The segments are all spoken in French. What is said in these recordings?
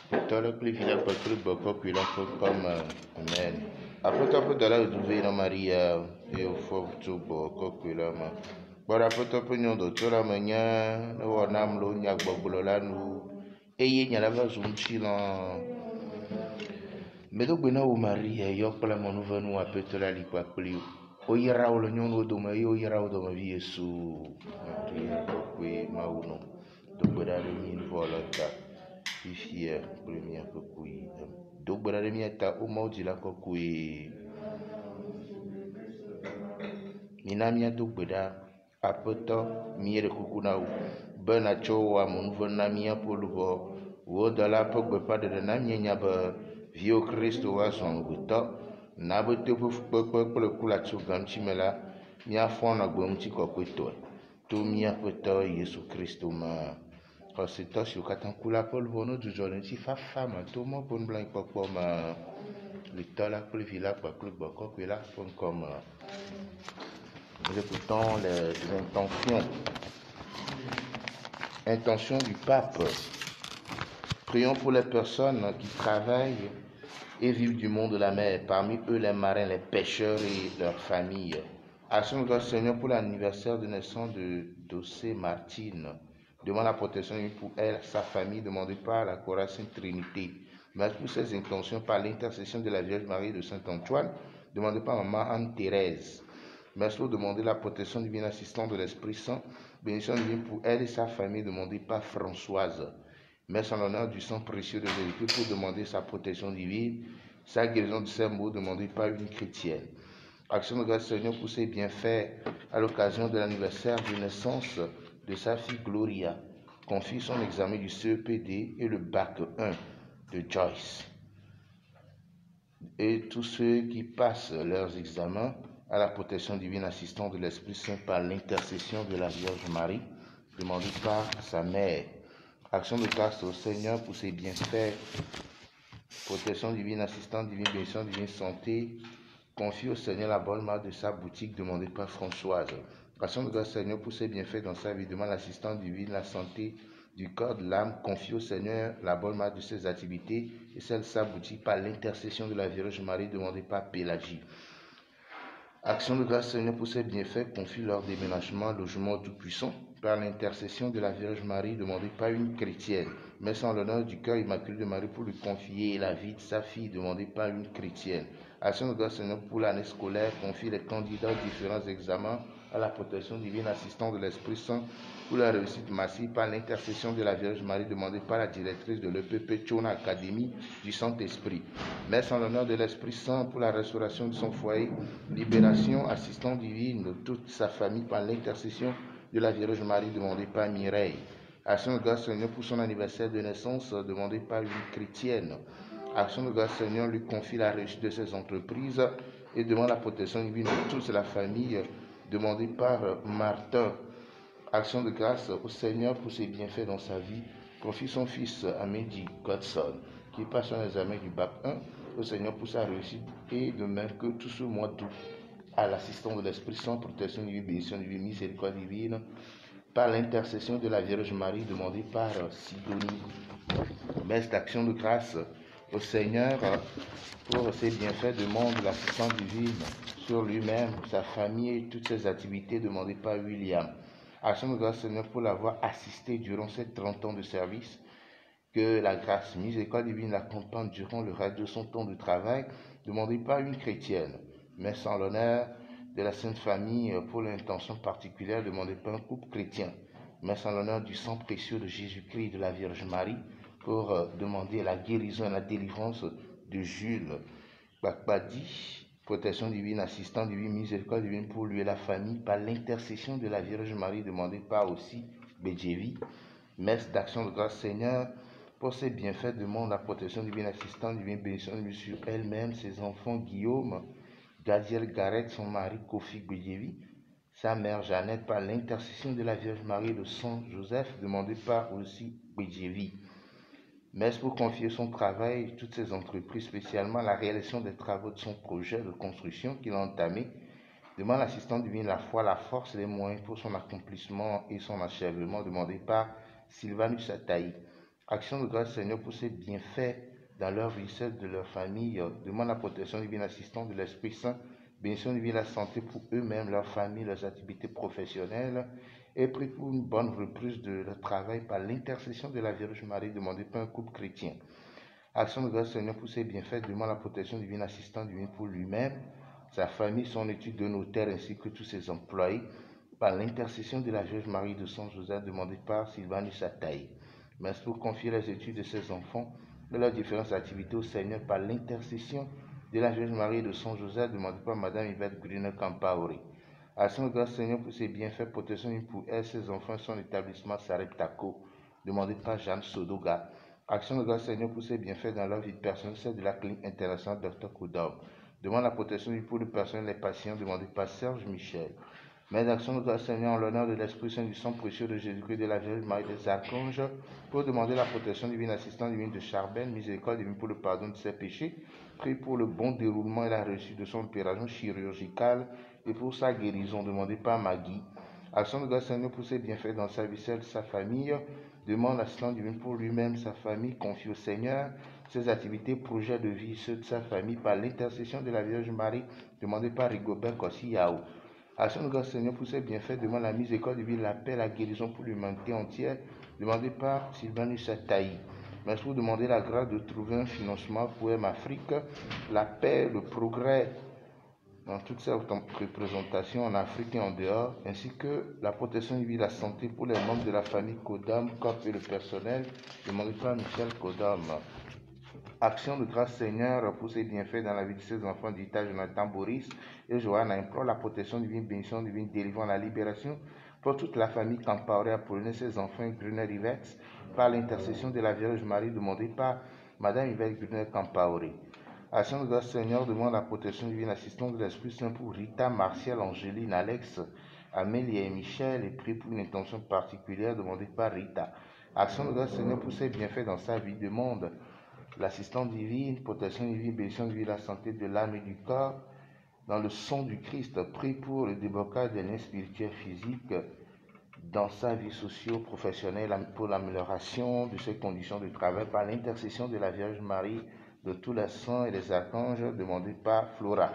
Tola Clifina Patru Boko Quila comme Amen. Après toi, peut aller trouver dans Maria et au fond tout Boko Quila. Bon, après toi, peut nous d'autres la manière, nous on a m'lo nyak bobulo la nous. Et y a la base un chilan. Mais donc, nous Maria, yok la mon nouveau nous appelle la lipa plus. O yira o nyon o do mai o yira o do ma vie su. Maria ko mauno. Donc, vous avez mis une volonté. Fier premier kokui donc brother mi ta o maudi la kokui minamia donc brother apoto mi re kukuna bana chowa mon vonamia polvo wo dala pogbe pas de namia nya ba vio Christo wa son guto na bo te fu pokpo le kula tsu gamchimela mia fona gbomti kokweto to mia poto Yesu Christo ma c'est si katan kula pol vono du jolen si fa fama to mo pon blanc pokpo ma l'itola kul vila pa kul boko kwela pon comme nous écoutons les intentions du pape. Prions pour les personnes qui travaillent et vivent du monde de la mer, parmi eux les marins, les pêcheurs et leurs familles. Action de grâce Seigneur pour l'anniversaire de naissance de Dossé Martine. Demande la protection pour elle, sa famille, demandée par la Chorale Sainte Trinité. Merci pour ses intentions par l'intercession de la Vierge Marie de Saint-Antoine, demandée par Maman Anne-Thérèse. Merci pour demander la protection divine assistante de l'Esprit Saint, bénédiction divine pour elle et sa famille, demandée par Françoise. Merci en l'honneur du sang précieux de Jésus pour demander sa protection divine, sa guérison de ses maux, demandée par une chrétienne. Action de grâce Seigneur pour ses bienfaits à l'occasion de l'anniversaire de naissance de sa fille Gloria. Confie son examen du CEPD et le bac 1 de Joyce. Et tous ceux qui passent leurs examens à la protection divine assistante de l'Esprit Saint par l'intercession de la Vierge Marie, demandée par sa mère. Action de grâce au Seigneur pour ses bienfaits, protection divine assistante divine, bénédiction divine, santé. Confie au Seigneur la bonne marque de sa boutique demandée par Françoise. Action de grâce Seigneur pour ses bienfaits dans sa vie, demande l'assistance divine, la santé du corps, de l'âme. Confie au Seigneur la bonne marque de ses activités et celle de sa boutique par l'intercession de la Vierge Marie demandée par Pélagie. Action de grâce Seigneur pour ses bienfaits, confie leur déménagement, logement tout-puissant par l'intercession de la Vierge Marie demandée par une chrétienne. Messe en l'honneur du cœur immaculé de Marie pour lui confier la vie de sa fille demandée par une chrétienne. Action de grâce Seigneur pour l'année scolaire, confie les candidats aux différents examens à la protection divine assistante de l'Esprit Saint pour la réussite massive par l'intercession de la Vierge Marie demandée par la directrice de l'EPP Chona Académie du Saint-Esprit. Messe en l'honneur de l'Esprit Saint pour la restauration de son foyer, libération, assistante divine de toute sa famille par l'intercession de la Vierge Marie demandée par Mireille. Action de grâce Seigneur pour son anniversaire de naissance demandée par une chrétienne. Action de grâce Seigneur lui confie la réussite de ses entreprises et demande la protection divine de toute la famille demandée par Martin. Action de grâce au Seigneur pour ses bienfaits dans sa vie. Confie son fils Amédi Godson qui passe un examen du bac 1 au Seigneur pour sa réussite et de même que tout ce mois d'août à l'assistance de l'Esprit Saint, protection divine, bénédiction divine, miséricorde divine par l'intercession de la Vierge Marie demandée par Sidonie. Messe d'action de grâce au Seigneur pour ses bienfaits, demande l'assistance divine sur lui-même, sa famille et toutes ses activités demandées par William. Action de grâce Seigneur pour l'avoir assisté durant ces 30 ans de service, que la grâce miséricorde divine l'accompagne durant le reste de son temps de travail, demandé par une chrétienne. Messe en l'honneur de la Sainte Famille pour l'intention particulière demandée par un couple chrétien. Messe en l'honneur du sang précieux de Jésus-Christ et de la Vierge Marie pour demander la guérison et la délivrance de Jules Bakbadi, protection divine, assistance divine, miséricorde divine pour lui et la famille par l'intercession de la Vierge Marie demandée par aussi Bédjevi. Messe d'action de grâce Seigneur pour ses bienfaits, demande la protection divine, assistance divine, bénédiction divine sur elle-même, ses enfants Guillaume, Gadiel Gareth, son mari Kofi Bédjevi, sa mère Jeannette par l'intercession de la Vierge Marie de Saint Joseph demandée par aussi Bédjevi. Messe pour confier son travail, toutes ses entreprises, spécialement la réalisation des travaux de son projet de construction qu'il a entamé. Demande l'assistance divine, la foi, la force et les moyens pour son accomplissement et son achèvement, demandé par Sylvanus Ataï. Action de grâce, Seigneur, pour ces bienfaits dans leur vie, celle de leur famille. Demande la protection divine, assistance de l'Esprit Saint, bénédiction divine, la santé pour eux-mêmes, leur famille, leurs activités professionnelles. Et prie pour une bonne reprise de leur travail par l'intercession de la Vierge Marie, demandée par un couple chrétien. Action de grâce, Seigneur, pour ses bienfaits, demande la protection divine, assistance divine pour lui-même, sa famille, son étude de notaire ainsi que tous ses employés, par l'intercession de la Vierge Marie de Saint Joseph, demandée par Sylvanus Ataï. Merci pour confier les études de ses enfants et leurs différentes activités au Seigneur par l'intercession de la Vierge Marie de Saint Joseph, demandée par Madame Yvette Grüner-Campaoré. Action de grâce, Seigneur, pour ses bienfaits, protection divine pour elle, ses enfants et son établissement Sareptaco, demandé par Jeanne Sodoga. Action de grâce, Seigneur, pour ses bienfaits dans leur vie personnelle, celle de la clinique internationale Dr Kodam. Demande la protection pour le personnel et les patients, demandé par Serge Michel. Mère d'action de grâce, Seigneur, en l'honneur de l'Esprit Saint du sang précieux de Jésus-Christ, de la Vierge Marie des Archanges, pour demander la protection divine, assistance divine de Charbel, miséricorde divine pour le pardon de ses péchés, prie pour le bon déroulement et la réussite de son opération chirurgicale et pour sa guérison, demandée par Maggie. Action de grâce, Seigneur, pour ses bienfaits dans sa vie, celle de sa famille, demande l'assistance divine pour lui-même, sa famille, confie au Seigneur ses activités, projets de vie, ceux de sa famille, par l'intercession de la Vierge Marie, demandée par Rigobert Kossi-Yao. Action de grâce, Seigneur, pour ses bienfaits, demande la miséricorde divine, la paix, la guérison pour l'humanité entière, demandée par Sylvanus Ataï. Merci pour demander la grâce de trouver un financement pour Afrique, la paix, le progrès dans toutes ces représentations en Afrique et en dehors, ainsi que la protection divine, la santé pour les membres de la famille Kodam, COP et le personnel, demandé par Michel Kodam. Action de grâce, Seigneur, pour ses bienfaits dans la vie de ses enfants, Dita, Jonathan, Boris et Johanna, implore la protection divine, bénédiction divine, délivrant la libération pour toute la famille Campaoré, Apollinaire, ses enfants, Gruner Yvette, par l'intercession de la Vierge Marie, demandée par Madame Yvette Gruner Campaoré. Action de grâce, Seigneur, demande la protection divine, assistance de l'Esprit Saint pour Rita, Martial, Angéline, Alex, Amélie et Michel, et prie pour une intention particulière demandée par Rita. Action de grâce, Seigneur, pour ses bienfaits dans sa vie, demande l'assistance divine, protection divine, bénédiction divine, la santé de l'âme et du corps, dans le sang du Christ. Prie pour le déblocage des liens spirituels physiques dans sa vie socio-professionnelle, pour l'amélioration de ses conditions de travail, par l'intercession de la Vierge Marie, de tous les saints et les archanges, demandés par Flora.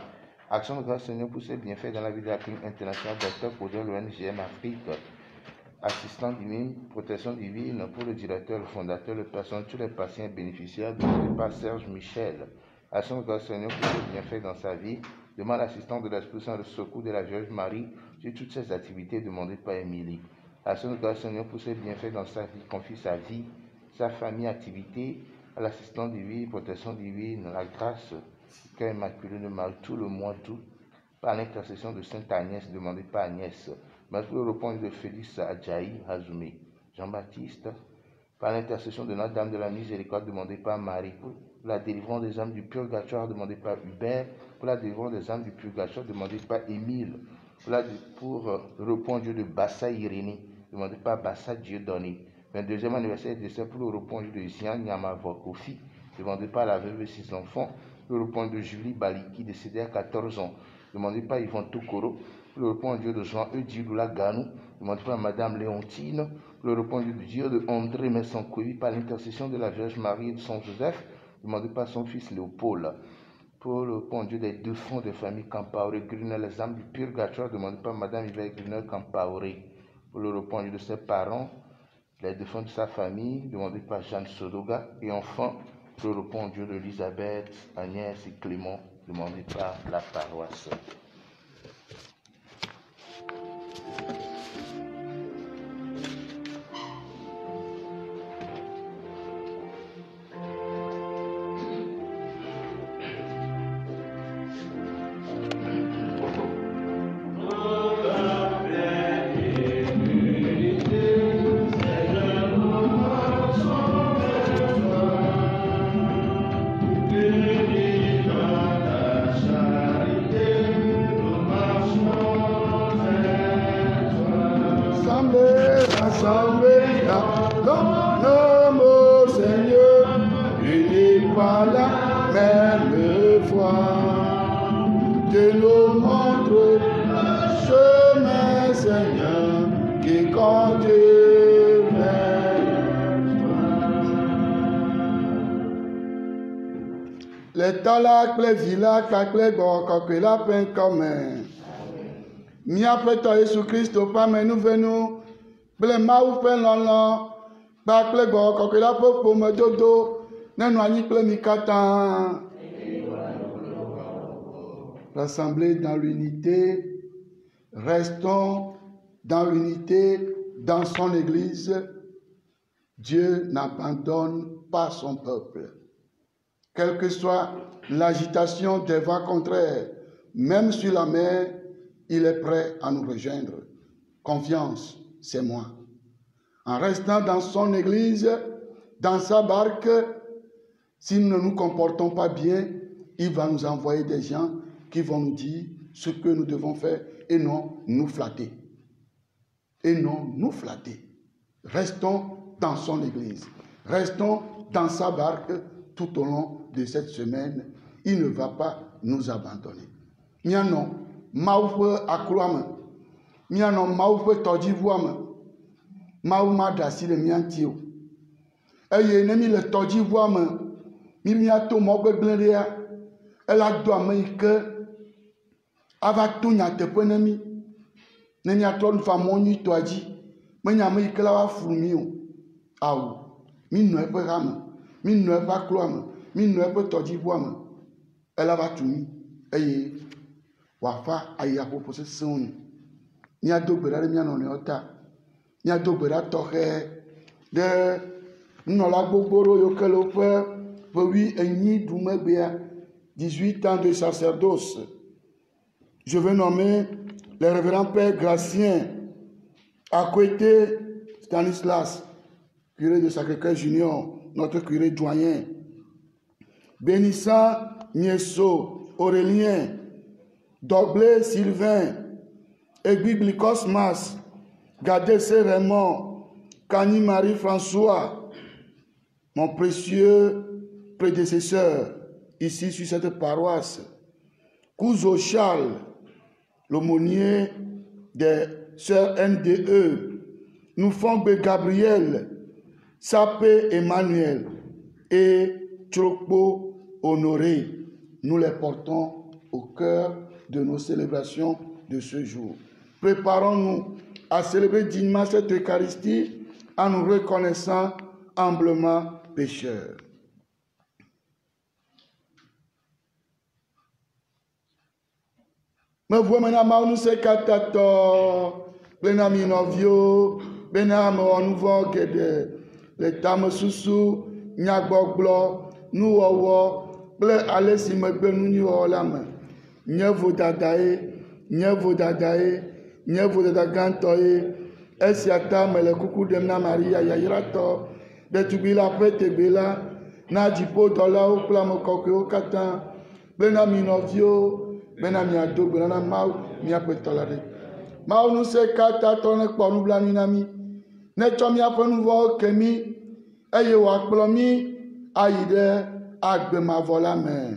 Action de grâce, Seigneur, pour ses bienfaits dans la vie de la clinique internationale Dr Kodam, l'ONGM Afrique. Assistance divine, protection divine pour le directeur, le fondateur, le personnel, tous les patients et bénéficiaires, demandés par Serge Michel. Action de grâce, Seigneur, pour ses bienfaits dans sa vie. Demande l'assistance de l'Esprit Saint, le secours de la Vierge Marie sur toutes ses activités demandées par Émilie. Action de grâce, Seigneur, pour ses bienfaits dans sa vie. Confie sa vie, sa famille, activité à l'assistance divine, protection divine, la grâce, cœur immaculé de Marie, tout le mois d'août, par l'intercession de Sainte Agnès, demandée par Agnès. Merci pour le repos de Félix Adjaï Hazoumé. Jean-Baptiste, par l'intercession de Notre-Dame de la Miséricorde, demandée par Marie, pour la délivrance des âmes du purgatoire, demandée par Hubert, pour la délivrance des âmes du purgatoire, demandée par Émile, pour le repos en Dieu de Bassa Irénée, demandé par Bassa Dieudonné. 22e anniversaire de décès pour le repos en Dieu de Zian Nyamavokofi, demandé par la veuve et ses enfants, le repos de Julie Baliki, décédée à 14 ans, demandé par Yvon Tokoro, le repos en Dieu de Jean Eudioula Ganou, demandé par Madame Léontine, le repos en Dieu de André Messankoui, par l'intercession de la Vierge Marie et de son Joseph, demandé par son fils Léopold. Pour le repos en Dieu des deux fonds de famille Campaoré, Gruner, les âmes du purgatoire, demandé par Madame Yvette Gruner Campaoré. Pour le repos en Dieu de ses parents, les deux fonds de sa famille, demandé par Jeanne Sodoga. Et enfin, pour le repos en Dieu de Elisabeth, Agnès et Clément, demandé par la paroisse. Les talak, les vilak, les gorok, la peine comme. Mi après toi, Jésus Christ, au pas, mais nous venons. Les maous peine l'an, bac les gorok, la peine pour me dodo. N'en plein mikatan. Rassemblés dans l'unité, restons dans l'unité, dans son Église. Dieu n'abandonne pas son peuple. Quelle que soit l'agitation des vents contraires, même sur la mer, il est prêt à nous rejoindre. Confiance, c'est moi. En restant dans son Église, dans sa barque, si nous ne nous comportons pas bien, il va nous envoyer des gens qui vont nous dire ce que nous devons faire et non nous flatter. Et non nous flatter. Restons dans son Église. Restons dans sa barque tout au long de cette semaine. Il ne va pas nous abandonner. Miano, maoufe akrouame. Miano, maoufe todivoame. Maouma drasi le miantio. Eye nemi le todivoame. Mi miato mogbe blendea. Elle a doit me que ava tunya te penemi. Neni atron famoni toaji. Menya me que la wa fumio. Aou. Mi no e pe rame. Mi no e pa cloame. Mi no e pe todivoame. Elle a va tumi. Eye wafa aya popose son. Mi a do gbera mi anone ota. Mi a do gbera tohe de no la gbogboro yo ke lo fe oui enyi du megbea 18 ans de sacerdoce. Je veux nommer le révérend Père Gracien Akwete Stanislas, curé de Sacré-Cœur Junior, notre curé doyen. Bénissant Mieso Aurélien, Doblé Sylvain, Egbi Cosmas, Gadesse Raymond, Kani Marie-François, mon précieux prédécesseur ici sur cette paroisse, Kouzo Charles, l'aumônier des sœurs NDE, Noufongbe Gabriel, Sapé Emmanuel et Chokbo Honoré. Nous les portons au cœur de nos célébrations de ce jour. Préparons-nous à célébrer dignement cette Eucharistie en nous reconnaissant humblement pécheurs. Me voit maintenant nous se katato benami novio benam onuvo gede le tam susu nyagboglo nu wowo ble ale si megbe nu ni wo la me nyevo dadae nyevo dadaganto e esiata mele kuku dem na Maria yayrato de tubila petebela na dipo dola o plamo kokyo katan benami novio benami ado benana mau mi apetolade mau nu se kata tone kponu blani nami ne tso mi afenu vo kemi eye wa kplo mi ayide agbemavo la me.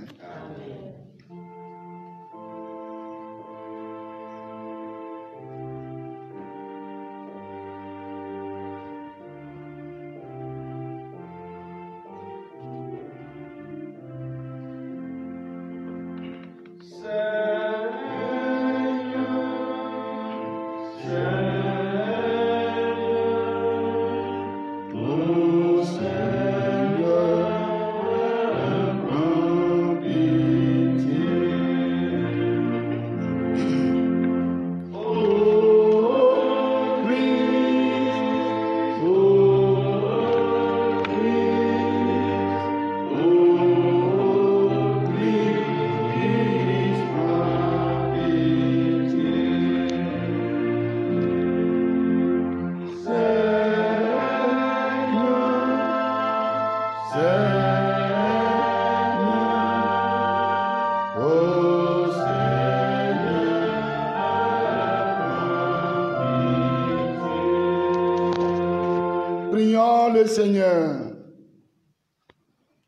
Prions le Seigneur.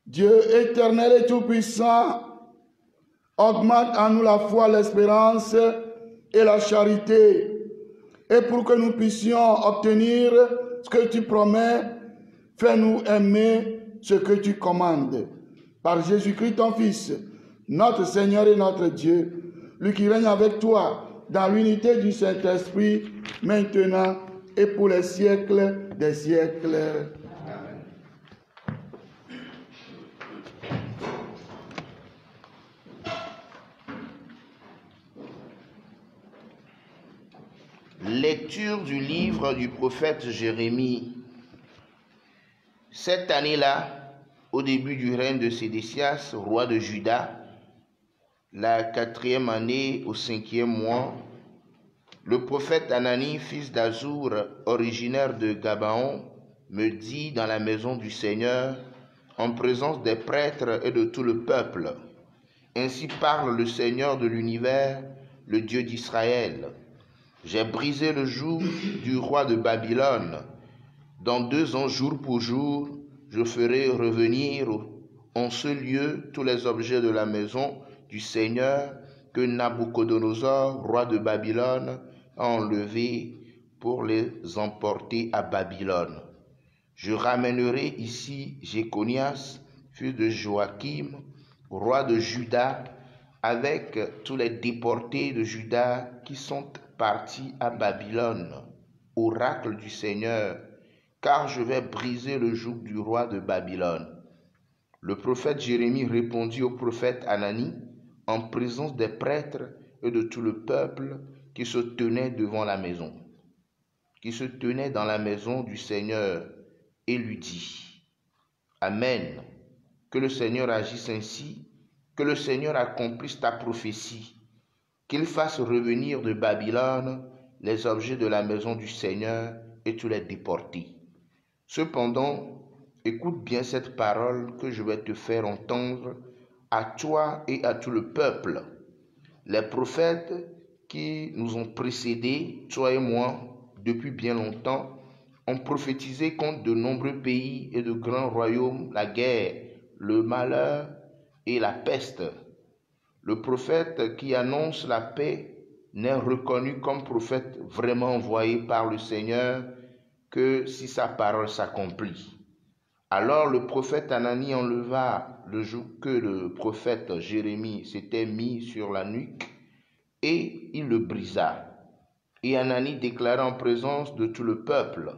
Dieu éternel et tout-puissant, augmente en nous la foi, l'espérance et la charité. Et pour que nous puissions obtenir ce que tu promets, fais-nous aimer ce que tu commandes. par Jésus-Christ ton Fils, notre Seigneur et notre Dieu, lui qui règne avec toi dans l'unité du Saint-Esprit, maintenant et pour les siècles des siècles. Amen. Lecture du livre du prophète Jérémie. Cette année-là, au début du règne de Sédécias, roi de Juda, la 4e année au 5e mois, le prophète Anani, fils d'Azur, originaire de Gabaon, me dit dans la maison du Seigneur, en présence des prêtres et de tout le peuple, ainsi parle le Seigneur de l'univers, le Dieu d'Israël. J'ai brisé le joug du roi de Babylone. Dans 2 ans, jour pour jour, je ferai revenir en ce lieu tous les objets de la maison du Seigneur que Nabuchodonosor, roi de Babylone, a enlevés pour les emporter à Babylone. Je ramènerai ici Jéconias, fils de Joachim, roi de Juda, avec tous les déportés de Juda qui sont partis à Babylone, oracle du Seigneur, car je vais briser le joug du roi de Babylone. Le prophète Jérémie répondit au prophète Anani en présence des prêtres et de tout le peuple qui se tenait devant la maison, qui se tenait dans la maison du Seigneur, et lui dit: Amen, que le Seigneur agisse ainsi, que le Seigneur accomplisse ta prophétie, qu'il fasse revenir de Babylone les objets de la maison du Seigneur et tous les déportés. Cependant, écoute bien cette parole que je vais te faire entendre à toi et à tout le peuple. Les prophètes qui nous ont précédés, toi et moi, depuis bien longtemps, ont prophétisé contre de nombreux pays et de grands royaumes la guerre, le malheur et la peste. Le prophète qui annonce la paix n'est reconnu comme prophète vraiment envoyé par le Seigneur que si sa parole s'accomplit. Alors le prophète Anani enleva le joug que le prophète Jérémie s'était mis sur la nuque et il le brisa. Et Anani déclara en présence de tout le peuple: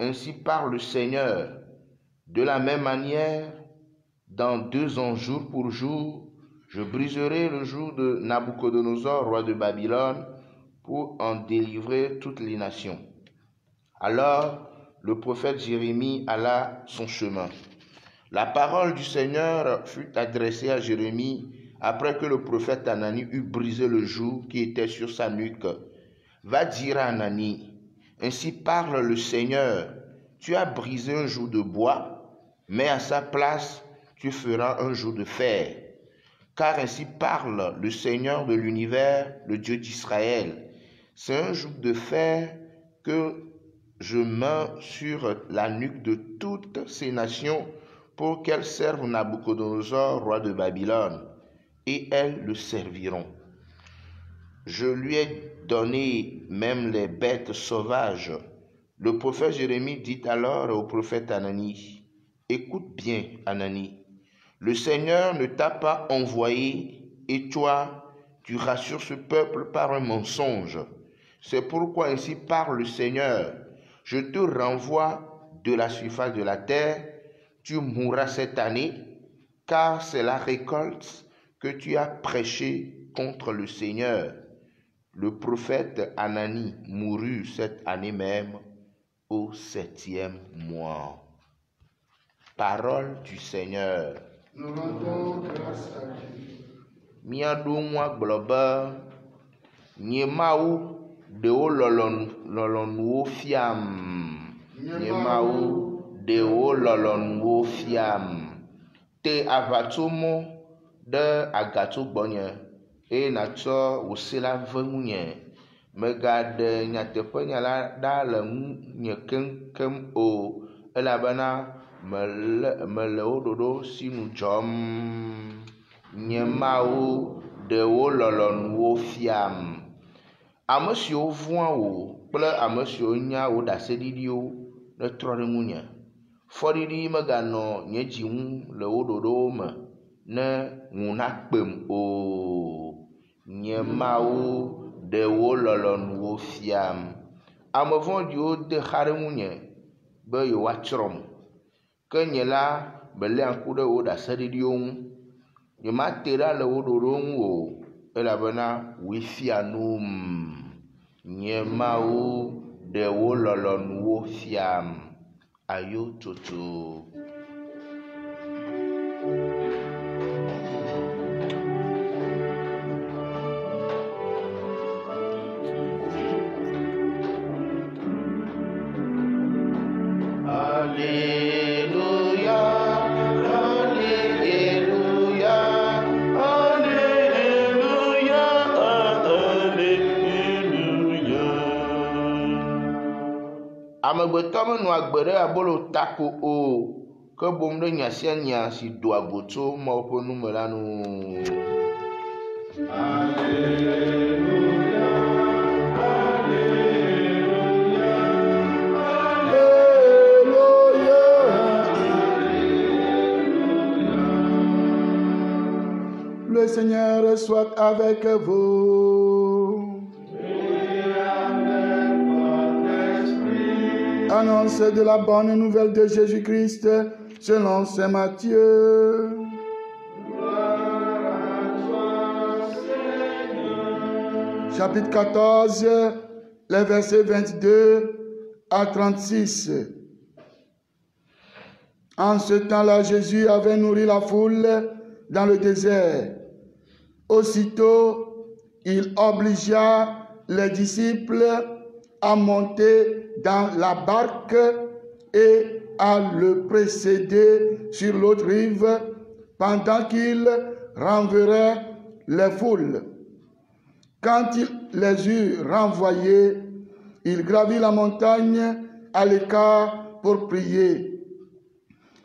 Ainsi parle le Seigneur, de la même manière, dans 2 ans, jour pour jour, je briserai le joug de Nabuchodonosor, roi de Babylone, pour en délivrer toutes les nations. Alors le prophète Jérémie alla son chemin. La parole du Seigneur fut adressée à Jérémie après que le prophète Anani eut brisé le joug qui était sur sa nuque. Va dire à Anani: Ainsi parle le Seigneur, tu as brisé un joug de bois, mais à sa place tu feras un joug de fer. Car ainsi parle le Seigneur de l'univers, le Dieu d'Israël. C'est un joug de fer que je mets sur la nuque de toutes ces nations pour qu'elles servent Nabuchodonosor, roi de Babylone, et elles le serviront. Je lui ai donné même les bêtes sauvages. Le prophète Jérémie dit alors au prophète Anani: Écoute bien, Anani, le Seigneur ne t'a pas envoyé, et toi, tu rassures ce peuple par un mensonge. C'est pourquoi ainsi parle le Seigneur: Je te renvoie de la surface de la terre, tu mourras cette année, car c'est la récolte que tu as prêchée contre le Seigneur. Le prophète Anani mourut cette année même, au 7e mois. Parole du Seigneur. Nous rendons grâce à Dieu. Miaɖo ŋua gblɔ be nye Mawu ɖewo lɔlɔ̃nuwo fiam. Nye Mawu ɖewo lɔlɔ̃nuwo fiam. Te aʋatsomɔ ɖe agatso gbɔnye eye nàtsɔ wò se la ve ŋunye. Megaɖe nyateƒenya la ɖa le ŋunye keŋkeŋ o, elabena mele wo ɖoɖo sinu dzɔm. Nye Mawu ɖewo lɔlɔ̃nuwo fiam. Ame siwo vɔ̃a wò kple ame siwo nya wò ɖaseɖiɖiwo netrɔ ɖe ŋunye. fɔɖiɖi meganɔ nye dzi ŋu le wo ɖoɖowo me ne ŋu nakpem o. Nye Mawu ɖe wo lɔlɔ̃nuwo fiam. Ame vɔ̃ɖiwo de xa ɖe ŋunye be yewoatsrɔ̃m, ke nye la meléa ŋku ɖe wo ɖaseɖiɖiwo ŋu. Nyemate ɖa le wo ɖoɖowo ŋu o, elabena woe fia num. Nye Mawu ɖe wo lɔlɔ̃nuwo fiam. Ayo tsotso. Alléluia, Alléluia, Alléluia, Alléluia. Amegbetɔ menɔ agbe ɖe abolo ta ko o, ke boŋ ɖe nya sia nya si doa go tso Mawu ƒe nu me la nu. Alléluia, Alléluia, Alléluia, Alléluia. Le Seigneur soit avec vous. Annonce de la bonne nouvelle de Jésus-Christ selon saint Matthieu. Chapitre 14, les versets 22 à 36. En ce temps-là, Jésus avait nourri la foule dans le désert. Aussitôt, il obligea les disciples à monter dans la barque et à le précéder sur l'autre rive pendant qu'il renverrait les foules. Quand il les eut renvoyés, il gravit la montagne à l'écart pour prier.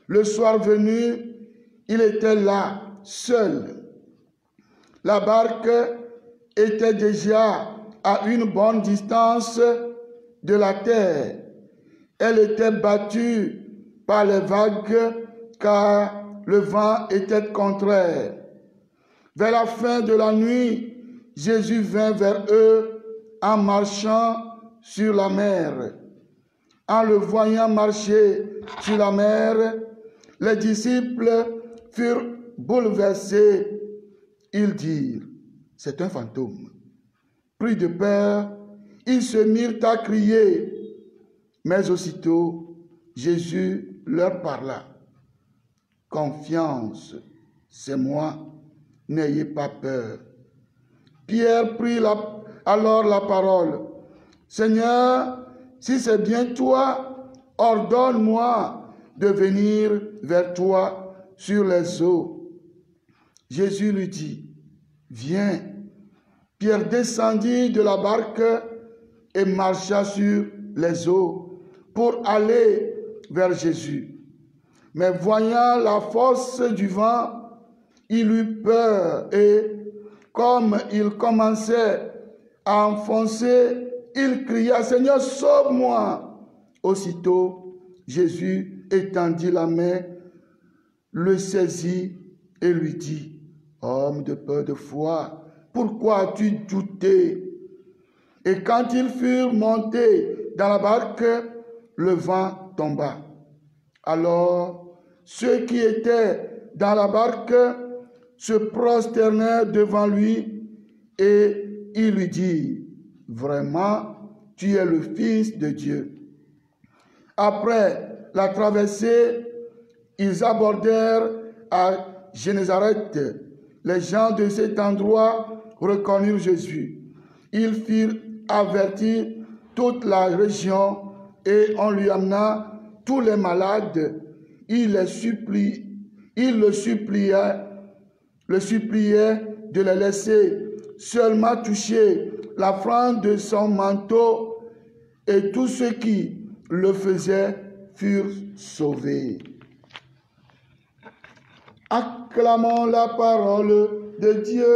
Le soir venu, il était là, seul. La barque était déjà à une bonne distance de la terre. Elle était battue par les vagues car le vent était contraire. Vers la fin de la nuit, Jésus vint vers eux en marchant sur la mer. En le voyant marcher sur la mer, les disciples furent bouleversés. Ils dirent, c'est un fantôme. Pris de peur, ils se mirent à crier. Mais aussitôt, Jésus leur parla. Confiance, c'est moi, n'ayez pas peur. Pierre prit alors la parole. Seigneur, si c'est bien toi, ordonne-moi de venir vers toi sur les eaux. Jésus lui dit, viens. Pierre descendit de la barque et marcha sur les eaux pour aller vers Jésus. Mais voyant la force du vent, il eut peur et, comme il commençait à enfoncer, il cria, Seigneur, sauve-moi. Aussitôt, Jésus étendit la main, le saisit et lui dit, homme de peu de foi, pourquoi as-tu douté? Et quand ils furent montés dans la barque, le vent tomba. Alors, ceux qui étaient dans la barque se prosternèrent devant lui et ils lui dirent, vraiment, tu es le Fils de Dieu. Après la traversée, ils abordèrent à Génézareth. Les gens de cet endroit reconnurent Jésus. Ils firent avertir toute la région et on lui amena tous les malades. Il le suppliait de les laisser seulement toucher la frange de son manteau et tous ceux qui le faisaient furent sauvés. Acclamons la parole de Dieu.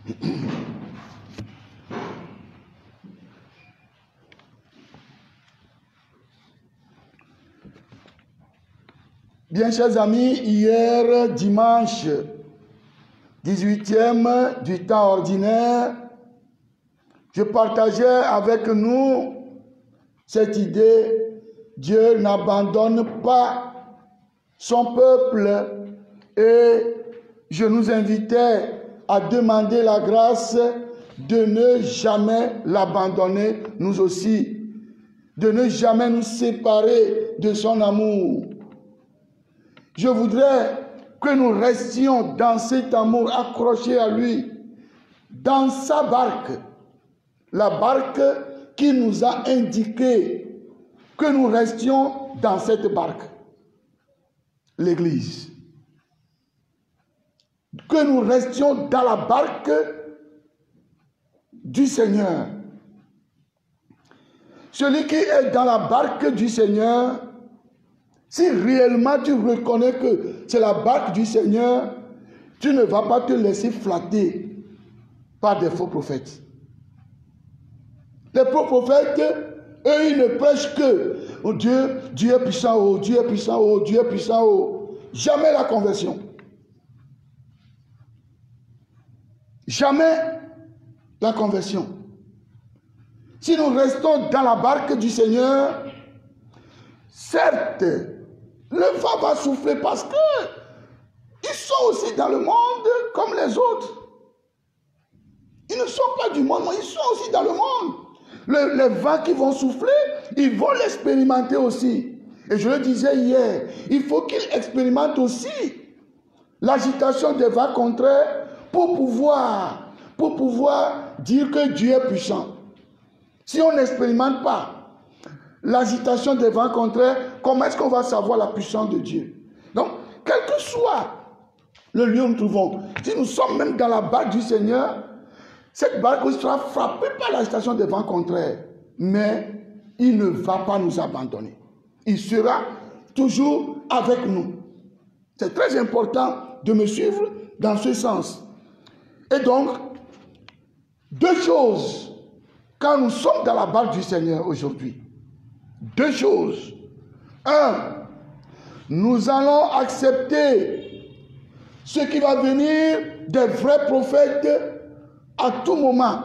Bien, chers amis, hier, dimanche, 18e du temps ordinaire, je partageais avec nous cette idée: Dieu n'abandonne pas son peuple, et je nous invitais à demander la grâce de ne jamais l'abandonner, nous aussi, de ne jamais nous séparer de son amour. Je voudrais que nous restions dans cet amour, accrochés à lui, dans sa barque, la barque qui nous a indiqué que nous restions dans cette barque, l'Église. Que nous restions dans la barque du Seigneur. Celui qui est dans la barque du Seigneur, si réellement tu reconnais que c'est la barque du Seigneur, tu ne vas pas te laisser flatter par des faux prophètes. Les faux prophètes, eux, ils ne prêchent que oh Dieu, Dieu est puissant, oh Dieu est puissant, oh Dieu est puissant, oh. Jamais la conversion. Jamais la conversion. Si nous restons dans la barque du Seigneur, certes, le vent va souffler parce que ils sont aussi dans le monde comme les autres. Ils ne sont pas du monde, mais ils sont aussi dans le monde. Les vents qui vont souffler, ils vont l'expérimenter aussi. Et je le disais hier, il faut qu'ils expérimentent aussi l'agitation des vents contraires pour pouvoir dire que Dieu est puissant. Si on n'expérimente pas l'agitation des vents contraires, comment est-ce qu'on va savoir la puissance de Dieu? Donc, quel que soit le lieu où nous trouvons, si nous sommes même dans la barque du Seigneur, cette barque sera frappée par l'agitation des vents contraires, mais il ne va pas nous abandonner. Il sera toujours avec nous. C'est très important de me suivre dans ce sens. Et donc, deux choses, quand nous sommes dans la barque du Seigneur aujourd'hui, deux choses. Un, nous allons accepter ce qui va venir des vrais prophètes à tout moment.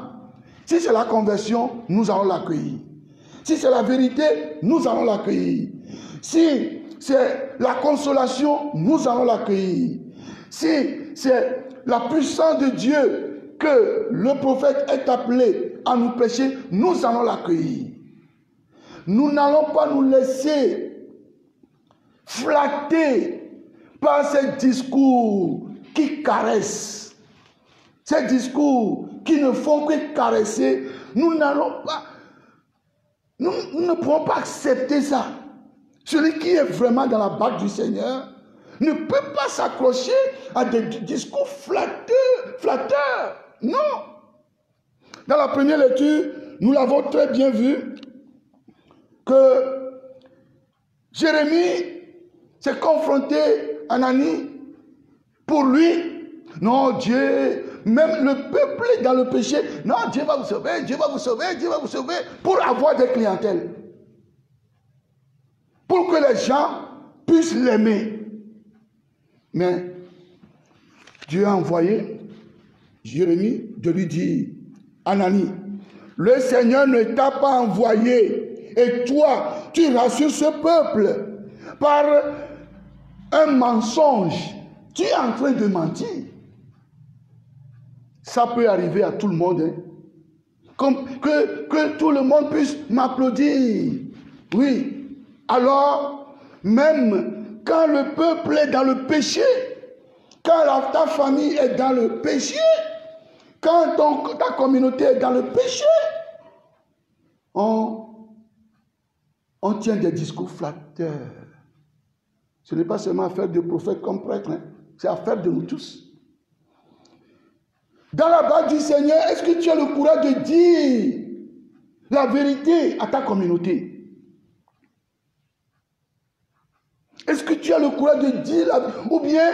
Si c'est la conversion, nous allons l'accueillir. Si c'est la vérité, nous allons l'accueillir. Si c'est la consolation, nous allons l'accueillir. Si c'est la puissance de Dieu que le prophète est appelé à nous prêcher, nous allons l'accueillir. Nous n'allons pas nous laisser flatter par ces discours qui caressent, ces discours qui ne font que caresser. Nous n'allons pas, nous ne pouvons pas accepter ça. Celui qui est vraiment dans la barque du Seigneur ne peut pas s'accrocher à des discours flatteurs. Non. Dans la première lecture, nous l'avons très bien vu, que Jérémie s'est confronté à Anani. Pour lui, non, Dieu, même le peuple est dans le péché. Non, Dieu va vous sauver, Dieu va vous sauver, Dieu va vous sauver, pour avoir des clientèles. Pour que les gens puissent l'aimer. Mais Dieu a envoyé Jérémie de lui dire: Anani, le Seigneur ne t'a pas envoyé. Et toi, tu rassures ce peuple par un mensonge. Tu es en train de mentir. Ça peut arriver à tout le monde. Hein? Comme que tout le monde puisse m'applaudir. Oui. Alors, même quand le peuple est dans le péché, quand ta famille est dans le péché, quand ta communauté est dans le péché, on tient des discours flatteurs. Ce n'est pas seulement affaire de prophètes comme prêtres, hein? C'est affaire de nous tous. Dans la barque du Seigneur, est-ce que tu as le courage de dire la vérité à ta communauté? Est-ce que tu as le courage de dire ou bien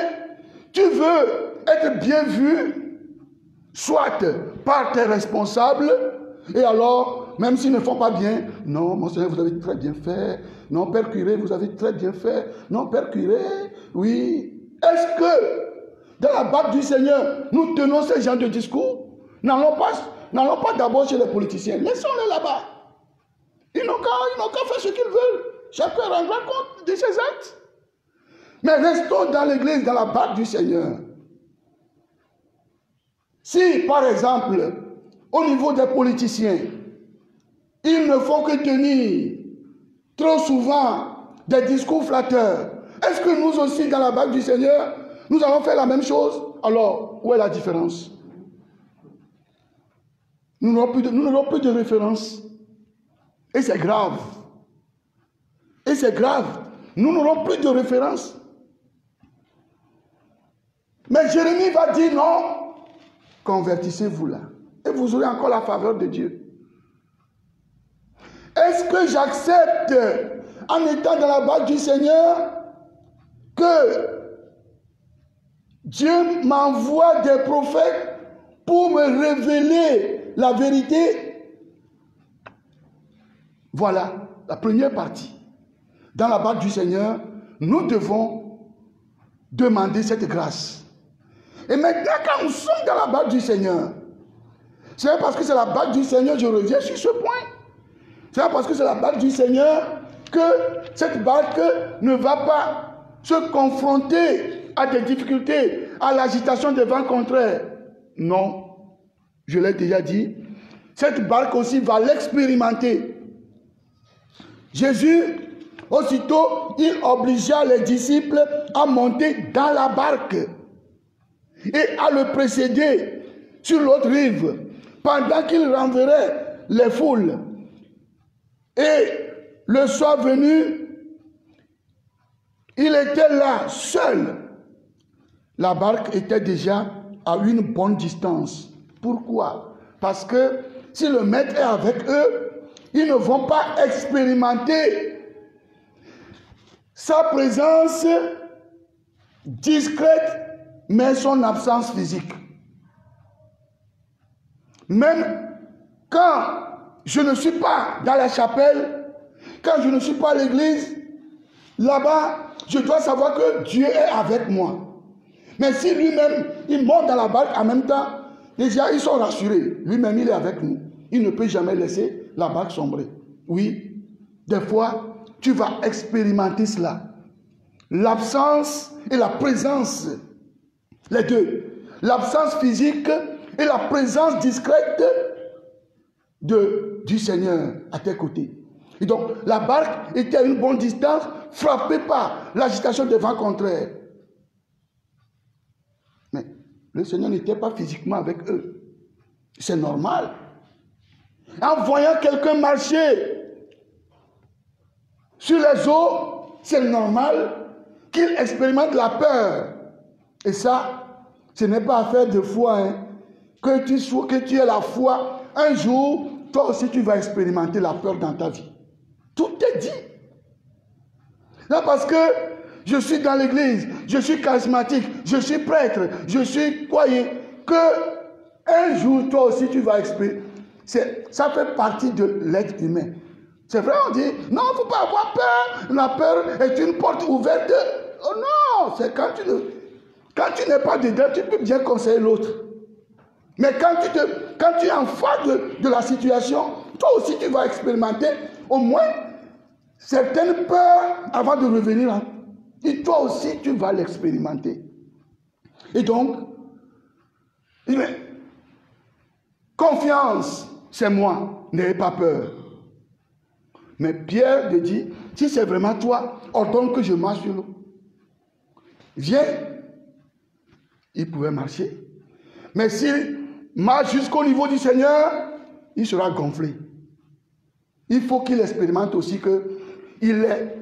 tu veux être bien vu soit par tes responsables, et alors, même s'ils ne font pas bien, non, monseigneur, vous avez très bien fait, non, père curé, vous avez très bien fait, non, père curé, oui. Est-ce que, dans la barque du Seigneur, nous tenons ce genre de discours? N'allons pas d'abord chez les politiciens, laissons-les là-bas. Ils n'ont qu'à faire ce qu'ils veulent. Chacun rendra compte de ses actes. Mais restons dans l'église, dans la barque du Seigneur. Si, par exemple, au niveau des politiciens, ils ne font que tenir trop souvent des discours flatteurs, est-ce que nous aussi, dans la barque du Seigneur, nous allons faire la même chose? Alors, où est la différence? Nous n'aurons plus de référence. Et c'est grave. Et c'est grave. Nous n'aurons plus de référence. Mais Jérémie va dire non. Convertissez-vous là. Et vous aurez encore la faveur de Dieu. Est-ce que j'accepte, en étant dans la barque du Seigneur, que Dieu m'envoie des prophètes pour me révéler la vérité? Voilà la première partie. Dans la barque du Seigneur, nous devons demander cette grâce. Et maintenant, quand nous sommes dans la barque du Seigneur, c'est parce que c'est la barque du Seigneur, je reviens sur ce point. C'est parce que c'est la barque du Seigneur que cette barque ne va pas se confronter à des difficultés, à l'agitation des vents contraires. Non, je l'ai déjà dit. Cette barque aussi va l'expérimenter. Jésus, aussitôt, il obligea les disciples à monter dans la barque et à le précéder sur l'autre rive pendant qu'il renverrait les foules. Et le soir venu, il était là, seul. La barque était déjà à une bonne distance. Pourquoi? Parce que si le maître est avec eux, ils ne vont pas expérimenter sa présence discrète, mais son absence physique. Même quand je ne suis pas dans la chapelle, quand je ne suis pas à l'église, là-bas, je dois savoir que Dieu est avec moi. Mais si lui-même, il monte dans la barque en même temps, déjà, ils sont rassurés. Lui-même, il est avec nous. Il ne peut jamais laisser la barque sombrer. Oui, des fois, tu vas expérimenter cela. L'absence et la présence, les deux. L'absence physique et la présence discrète du Seigneur à tes côtés. Et donc, la barque était à une bonne distance, frappée par l'agitation des vents contraires. Mais le Seigneur n'était pas physiquement avec eux. C'est normal. En voyant quelqu'un marcher sur les eaux, c'est normal qu'il expérimente la peur. Et ça, ce n'est pas affaire de foi. Hein. Que tu aies la foi, un jour, toi aussi tu vas expérimenter la peur dans ta vie. Tout est dit. Là, parce que je suis dans l'église, je suis charismatique, je suis prêtre, je suis croyant, que un jour, toi aussi tu vas expérimenter. Ça fait partie de l'être humain. C'est vrai, on dit, non, il ne faut pas avoir peur. La peur est une porte ouverte. Oh non, c'est quand tu n'es pas dedans, tu peux bien conseiller l'autre. Mais quand tu es en face de la situation, toi aussi tu vas expérimenter au moins certaines peurs avant de revenir. Et toi aussi tu vas l'expérimenter. Et donc, confiance, c'est moi, n'ayez pas peur. Mais Pierre te dit, si c'est vraiment toi, ordonne que je marche sur l'eau. Viens. Il pouvait marcher. Mais s'il marche jusqu'au niveau du Seigneur, il sera gonflé. Il faut qu'il expérimente aussi qu'il est,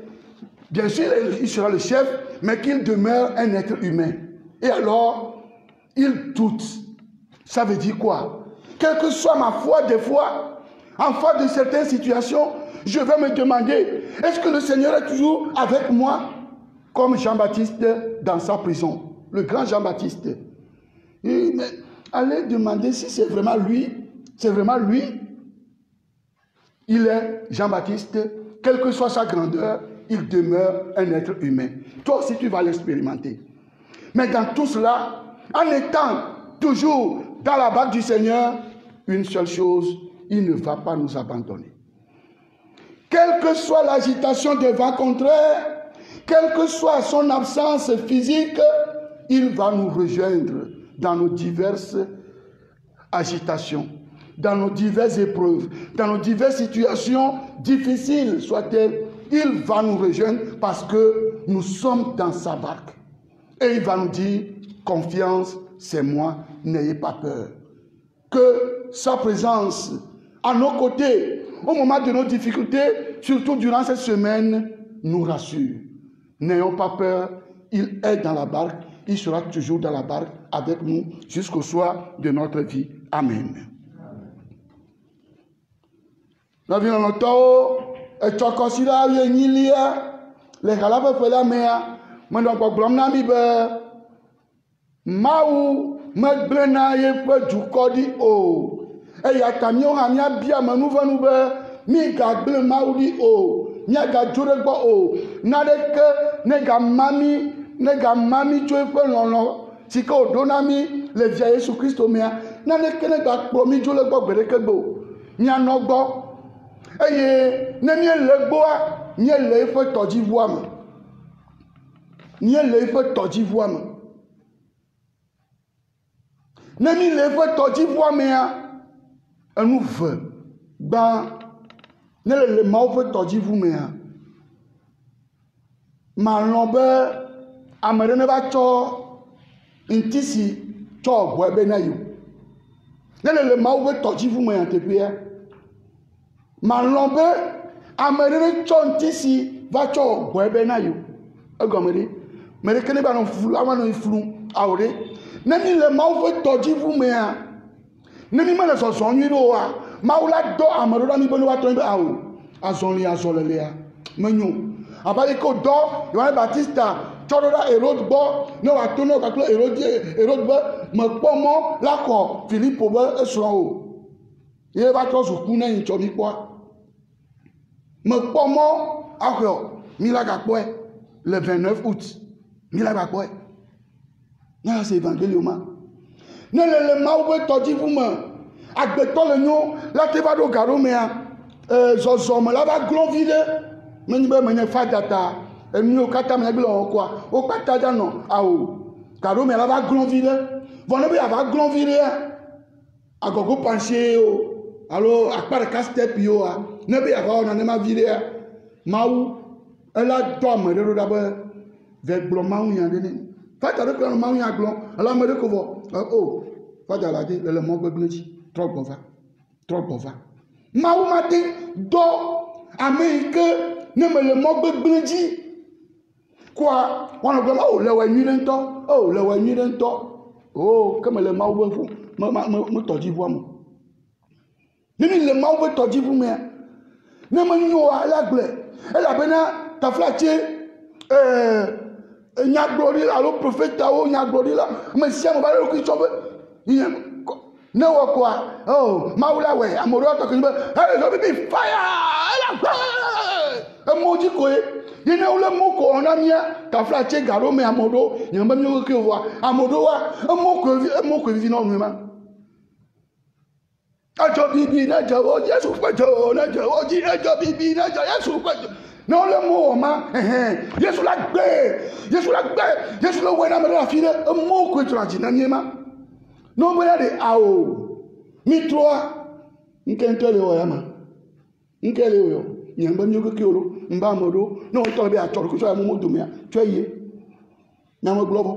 bien sûr, il sera le chef, mais qu'il demeure un être humain. Et alors, il doute. Ça veut dire quoi? Quelle que soit ma foi, des fois, en face de certaines situations, je vais me demander, est-ce que le Seigneur est toujours avec moi? Comme Jean-Baptiste dans sa prison, le grand Jean-Baptiste. allez demander si c'est vraiment lui. C'est vraiment lui. Il est Jean-Baptiste. Quelle que soit sa grandeur, il demeure un être humain. Toi aussi, tu vas l'expérimenter. Mais dans tout cela, en étant toujours dans la barque du Seigneur, une seule chose, il ne va pas nous abandonner. Quelle que soit l'agitation des vents contraires, quelle que soit son absence physique, il va nous rejoindre dans nos diverses agitations, dans nos diverses épreuves, dans nos diverses situations difficiles soient-elles. Il va nous rejoindre parce que nous sommes dans sa barque. Et il va nous dire, confiance, c'est moi, n'ayez pas peur. Que sa présence à nos côtés, au moment de nos difficultés, surtout durant cette semaine, nous rassure. N'ayons pas peur, il est dans la barque, il sera toujours dans la barque avec nous jusqu'au soir de notre vie. Amen. Nous avons notre et tu considères les galabes pour la mer. Maintenant, pour blâmer Maou, me blena ye pe du kodi o. E ya tamio ha mia bia manu vanu be mi ga ble Maou di o. Mia ga jure gbo o. Na de ke ne ga mami tu e pe lolo. Si ko donami le via Jésus Christ o mia. Na de ke ne ga promi jule gbo gbere ke gbo. Mia no gbo. E ye ne mi le gbo a, mi le fe toji voa me. Mi le fe toji voa me. Nemi le fe tɔdzi voa mea enu ve gba ne le mawo fe tɔdzi ʋu mea malɔ be ame ɖe ne va tsɔ ŋti si tsɔ ʋɔe be na yi ne le mawo fe tɔdzi ʋu mea teƒea malɔ be ame ɖe ne tsɔ ŋti si va tsɔ ʋɔe be na yi egɔme ɖe me ɖeke ne ba nɔ flu ava nɔ flu awo ɖe. Ne mi le Mawu ƒe tɔdziʋu mea, ne mi mele zɔzɔm nyuie ɖe oa, Mawu la dɔ ame ɖo ɖa mi be ne woatɔ be awo azɔli azɔlelea menyo. Abe yi ke wòdɔ Yohane Baptista tsɔ ɖo ɖa Hérode gbɔ ne wòato ne wògakple Hérode be mekpɔ mɔ la xɔ Filipo be esrɔ̃ o. Ye va trɔ zu ku ne yi tsɔ mi kpɔa. Mekpɔ mɔ axɔ mi la gakpɔe le 29 août mi la gakpɔe. N'a c'est évangélium. Ne le Mawu be tɔdziʋu me, agbetɔ le nyo la te va ɖo gaɖo mea, zɔzɔme la va glɔ̃ vi ɖe. Menye be menye fada ta, enuwo katã me gble wɔ koa, wo kpata dza nɔ awo. Gaɖo mea la va glɔ̃ vi ɖe. Vɔ ne be ava glɔ̃ vi ɖea, agogo pansie o, alo akpa ɖeka step yoa, ne be ava wɔ nanema vi ɖea, Mawu ela dɔ ame ɖe ɖo ɖa be ve gblɔ Mawu nya ɖe ne. Fata ɖe kple Mawu nya gblɔ, ele ame ɖe ko vɔ, o, fata la de le mɔ gbegblẽ dzi, trɔ gbɔ va. Mawu ma te dɔ ame yi ke ne me le mɔ gbegblẽ dzi, koa wɔnɔ gblɔm, o le wɔ nyui ɖe ŋutɔ, o le wɔ nyui ɖe ŋutɔ, o ke me le Mawu be ʋu, me tɔdziʋua me. Ne mi le Mawu be tɔdziʋu mea, ne menyo oa ele agblɔe, elabena taflatse nyagblɔɖi alo profetawo nyagblɔɖila ame sia ame va ɖe ɖokui tsɔ be ne wɔ koa o Mawu la wɔe ame ɖewo atɔ ke be zɔ bibi faya emɔ dzi koe ye ne wole mɔ ko na mía taflatse gaɖo me ame ɖewo nye be míawo ke voa ame ɖewoa emɔ koe vivi na wo nue ma. Edzɔ bibi ne dze wo Yesu ƒe dzo ne dze wo dzi edzɔ bibi ne dze Yesu ƒe dzo. Ne wole mɔ wɔ ma, Yesu la gbe, Yesu le wɔe na ame ɖe afi ɖe, emɔ koe trɔ dzi na mie ma. Ne wo be ya ɖe awo, mi trɔa, ŋkɛntɛ le wɔ ya ma, ŋkɛ le wɔ, nye be mi keke wo ɖo, mba ame ɖo, ne wo tɔ be atsɔ ɖo tsɔ ya mo domea, tsɔ yie, nyame gblɔ bɔ,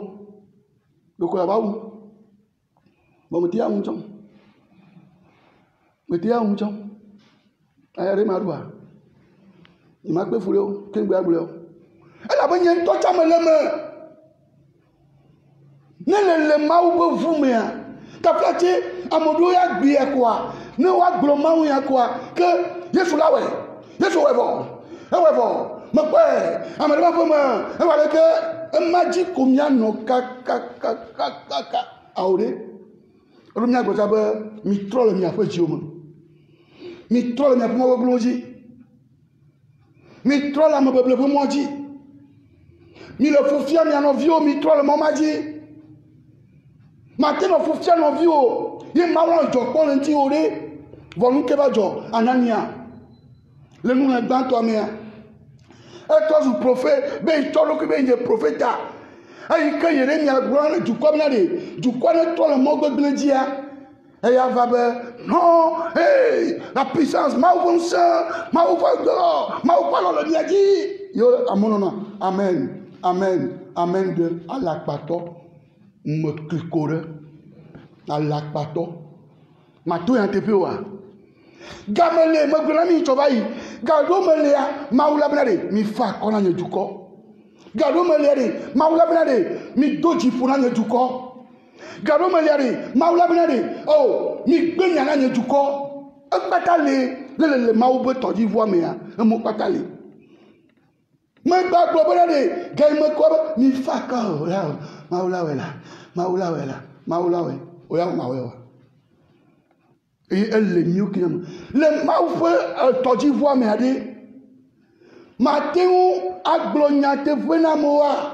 ɖoko ya ba wu, bɔn me te ya wu tsɔ, aya ɖe ma ɖoa. Il m'a fait fouler, qu'est-ce que vous voulez? Elle a besoin de toi, me ne le Mawu be ʋu mea, taflatse ameɖewo ya gbia koa, ne woa gblɔ Mawu ya koa, ke Yesu la wɔe, Yesu wɔe vɔ, mekpɔe, ame ɖe ma ƒe me, eva ɖe ke ema dzi ko mianɔ kaka awo ɖe, Olu mia gboza be mi trɔ le miaƒe dziwo me. Mi trɔ le miaƒe mɔgbegblẽwo dzi. Mi trɔ le amebeble ƒe mɔ dzi. Mi le fufia mia nɔviwo, mi trɔ le mɔ ma dzi. Mate nɔ fufia nɔviwo. Ye Mawu la dzɔ kpɔ le ŋuti wo ɖe. Vɔ nu ke va dzɔ Anania. Le nu le gbãtɔa mea. Etrɔ zu prophète be yi tsɔ ɖokui be yi nye prophèta. Eyi ke Yeremia gblɔ le dukɔ bena ɖe dukɔ ne trɔ le mɔ gbegblẽ dzia. Eya va be non, hey, la puissance, Mawu ƒe ŋusẽ, Mawu ƒe dɔ, Mawu ƒe lɔ le mia dzi. Yo amonɔnɔ, amen, amen, amen de alakpatɔ, me kliko ɖe, alakpatɔ, mato ya teƒe wa. Game le megblɔ na mi tsɔ va yi, gaɖo me lea, Mawu la bena ɖe mi fa akɔ na nye dukɔ. Gaɖo me lea ɖe, Mawu la bena ɖe mi do dziƒo na nye dukɔ. Gaɖo me lia ɖe Mawu la bena ɖe o mi gbe nya na nye dukɔ. Ekpata le Mawu be tɔdziʋua mea emo kpata le. Megba gblɔ bena ɖe ga yi me kɔ be mi fa ka o ya Mawu la wɔ la Mawu la wɔ la Mawu la wɔ o ya ma wɔ wa. Eye ele miwo ke me le Mawu ƒe tɔdziʋua mea ɖe mate ŋu agblɔ nyateƒe na amewoa.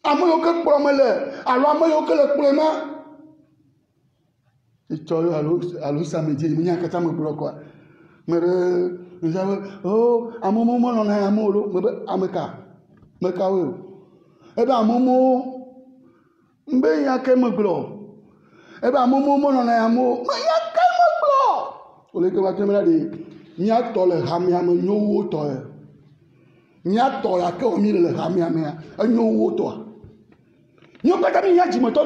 Ame yiwo ke kplɔ me le alo ame yiwo ke le kplɔe ma. Etsɔ yo alo samedi me nya katã me gblɔ kɔa. Me ɖe me be oh amewo menɔna amewo lo me be ame ka me kawoe o. Ebe amewo mbe nya ke me gblɔ. Ebe amewo menɔna amewo me nya ke me gblɔ. Ole ke va te me la de miatɔ le hamea me nyo wo tɔ. Miatɔ ya ke wɔ mi le hamea mea enyo wo tɔa. Nous ne pouvons pas dire que nous sommes pas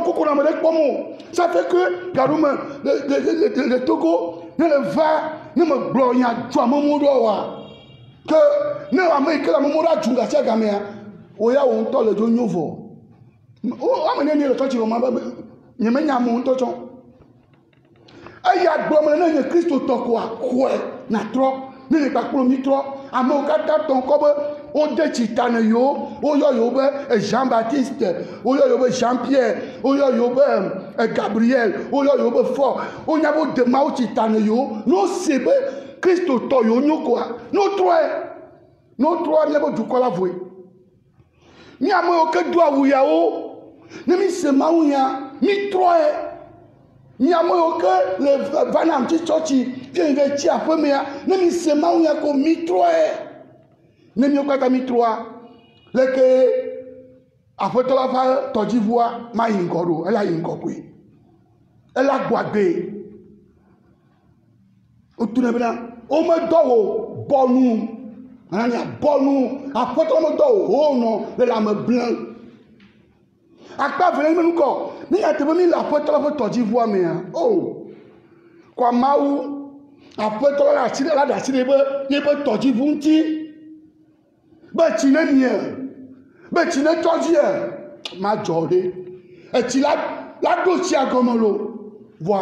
beaucoup de ça fait que le Togo ne le va ne me bloque à moment que ne Amérique la moment là junga tia gamea oya on to le do nouveau o amene le to ti o ma ba nye me nya mo to chon aya gbo me na Kristo to ko akwo na tro ne le pa mi tro ame o kata ton ko be o de chitane yo o yo be Jean-Baptiste o yo be Jean-Pierre o yo be Gabriel o yo be fort o nya bo de ma o chitane yo no sebe Kristo to yo nyoko no tro nya bo duko la voe mi ame o ke do awuya o ne mi se ma unya mi tro mi ame o ke le vanam ti churchi bien ve ti afemea ne mi se ma unya ko mi tro ne mi o kata mi tro le ke afoto la fa tojivoa ma yingoro ela yingokwe ela gbagbe o tuna bena o me dowo bonu anya bonu afoto me dowo o no le la me blanc akpa vele me nuko ni ya tebe mi la afoto la fa tojivoa me o kwa mawu afoto la ti la da ti be ye be tojivu nti be ti ne mi be ti ne toji ma jode e ti la do ti agomolo voi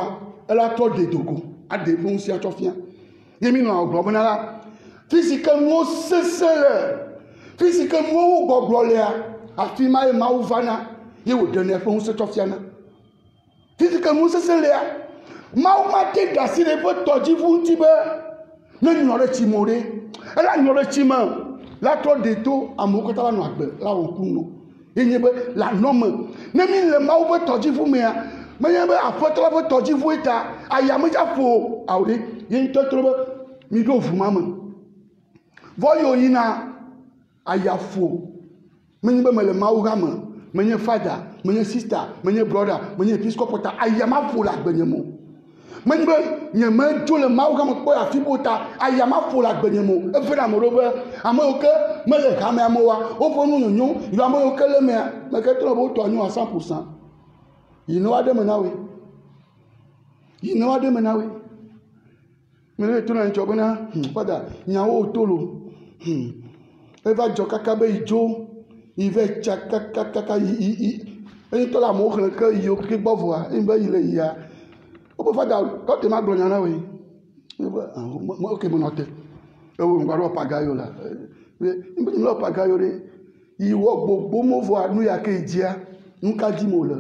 elle a trop de Togo a défoncé à Tofia yemi no ogbo na la physiquement sesele physiquement gbogbo le afi ma e ma uvana ye wo dene fo se Tofia na physiquement sesele ma o ma te dasi le fo toji fu ti be ne no re ti mo re ela no re ti ma la trop de to amoko ta la no agbe la o kunu yenye be la norme ne mi le ma o be toji fu me me ye be afoto la be toji fu eta aya me ja fo awre yin to tro be mi do fu mama voyo yina aya fo me be me le ma o ga me me father me sister me brother me episcopal aya ma fo la gbenyemo me be nye me jo le ma o ga me ko afi bota aya ma fo la gbenyemo e fe na mo do be amoke me le ga me amowa o fo nu nyonyo yo amoke le me ke tro bo to anyu à 100%. You know what they mean? You know what they mean? Me to na njobo na father nyawo tolo eva jokaka be ijo ive chakaka e to la mo kan ke yo ke gbovo a nbe ile ya o father to te ma gbo nyana we okay mo note e wo ngaro pagayo la nbe lo pagayo re Il voit beaucoup de voix, nous y a que dia, nous qu'a dit mots là,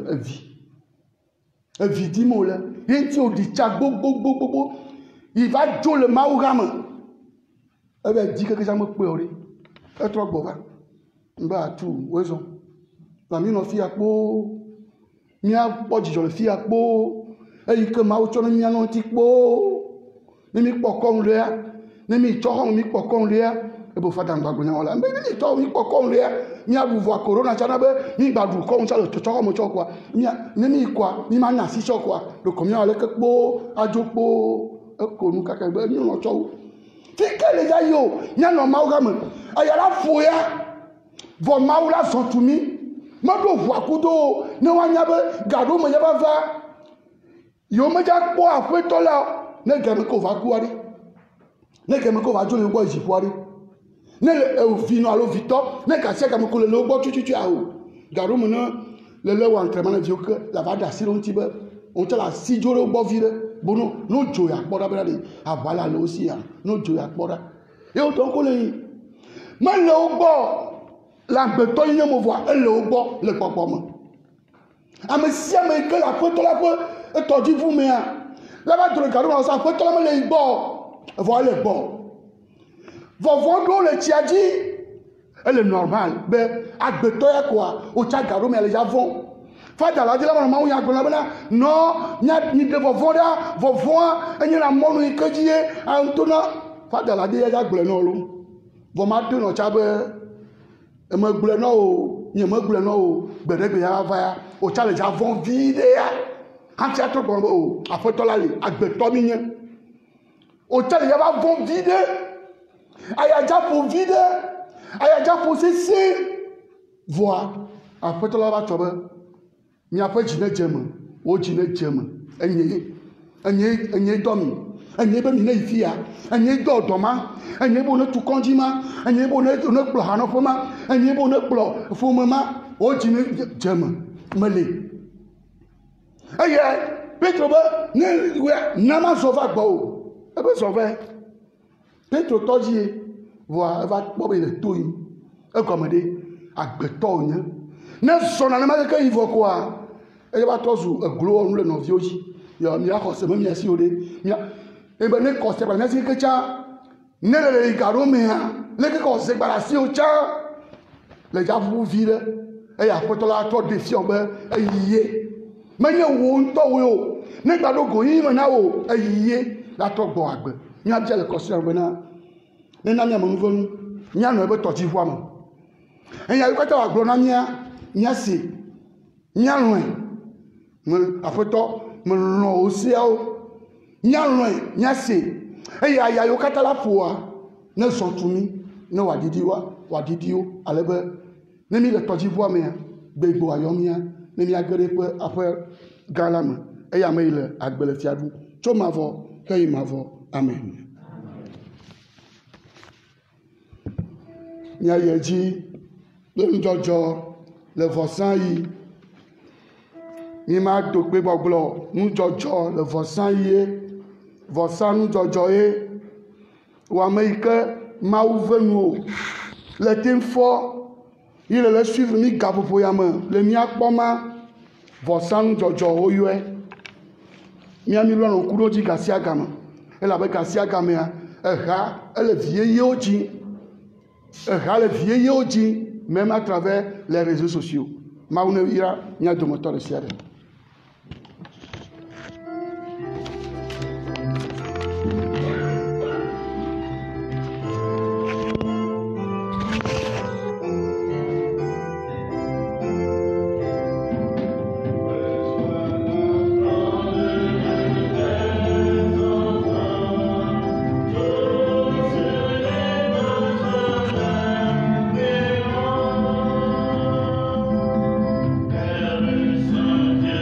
un vie dit mots là, il dit au dit tchak bo, il va jouer le maougam. Eh ben dit que ça me peur, et toi bova, bah tout, raison. La mine en fille à peau, mia pas dit je fille à peau, et il que maouchon mia non tikpo, ne mi pas comme là, ne mi toron mi pas comme là. Et pour faire dans le bagou, là, mais il tombe, il peut comme là, il y a vous voir corona, ça n'a pas, il va vous comme ça, le tour comme ça quoi, il y a, n'est quoi, il m'a nasi ça quoi, le combien avec le beau, à jopo, nous caca, nous l'on tchou. C'est que les gars yo, il y a non maugam, il y a la fouille, vos maoula sont tout mis, moi je vois couteau, ne voyez pas, gardons, mais il y a pas va, yo me dit quoi, après toi là, ne gagne qu'on va courir, ne gagne qu'on va jouer le bois, j'y courir. Ne le vino alo vito ne kasi ka mukule lo bo tutu awo garu mo na le le wa entraînement na que la va dasir on tibe on te la si joro bo vire bono no joya boda bela de avala lo aussi ya no joya boda e o ton ko le ma le o bo la beto yin mo voir e le o bo le popo mo ame si ame que la photo la po e to di vous mais la va de garu na sa photo la me le bo voilà le bo Vovon le tiadi, elle est normale, mais à Betoya quoi, au Tchagaro, mais les avons. Fada la dit là, maman, il y a non, il y a ni de vovon là, vovon, et il y a la mono que dit, en tout cas, Fada la dit, il y a Glenolo. Vos matins, on tchabe, et me Gleno, il me Gleno, Bérébi Avaya, au Tchal les avons vide, quand tu as trop bon, à Fotolali, à Betomine, au Tchal les avons vide. Ayaja pour vide, ayaja pour cesser. Voir. Après tout là, va tomber. Mais après, je n'ai jamais. Oh, je n'ai jamais. Anye domi. Anye be mine ifia. Anye do doma. Anye bo ne tout condiment. Anye bo ne plahano foma. Anye bo ne plo foma. Oh, je n'ai jamais. Mele. Aye, Petro ba ne nama sova gbo. Ebe sova. Petro tọ́jú voit elle va boire le tout et commander à béton ne son animal que il voit quoi elle va tọ́jú gloire nous le novio ji ya mi a kose me mi asi ode mi e be ne kose ba si ke cha ne le garo me ha le ke kose ba la si o cha le ja vous vile e ya poto la to défi on be e yiye me ye wo nto wo ne gba do go yin me na wo e yiye la to gbo agbe ni a je le kose on be na ne na mi amonu vonu nya no ebe toji fu am en ya ko ta wa gro na nya si nya ru me afoto me lo o si o nya ru nya si e ya yo kata la fu wa ne so tumi ne wa didi o alebe ne mi le toji fu am gbegbo ayo mi ne mi agere pe afa galama e ya me ile agbele fiadu to ma vo ke ma vo amen. Nya yeji le njojo le vosan yi mi ma do pe gbogbo nu jojo le vosan yi vosan nu jojo yi wa me ke ma ouvenu le tin fo il le suivre mi gapopo ya me le mi akpoma vosan nu jojo oyoe mi ami lo no kuro ji gasia gama e la be gasia gama ya eha ele vie oji le vieil oji même à travers les réseaux sociaux. Maune ira nya do motor siare. Saint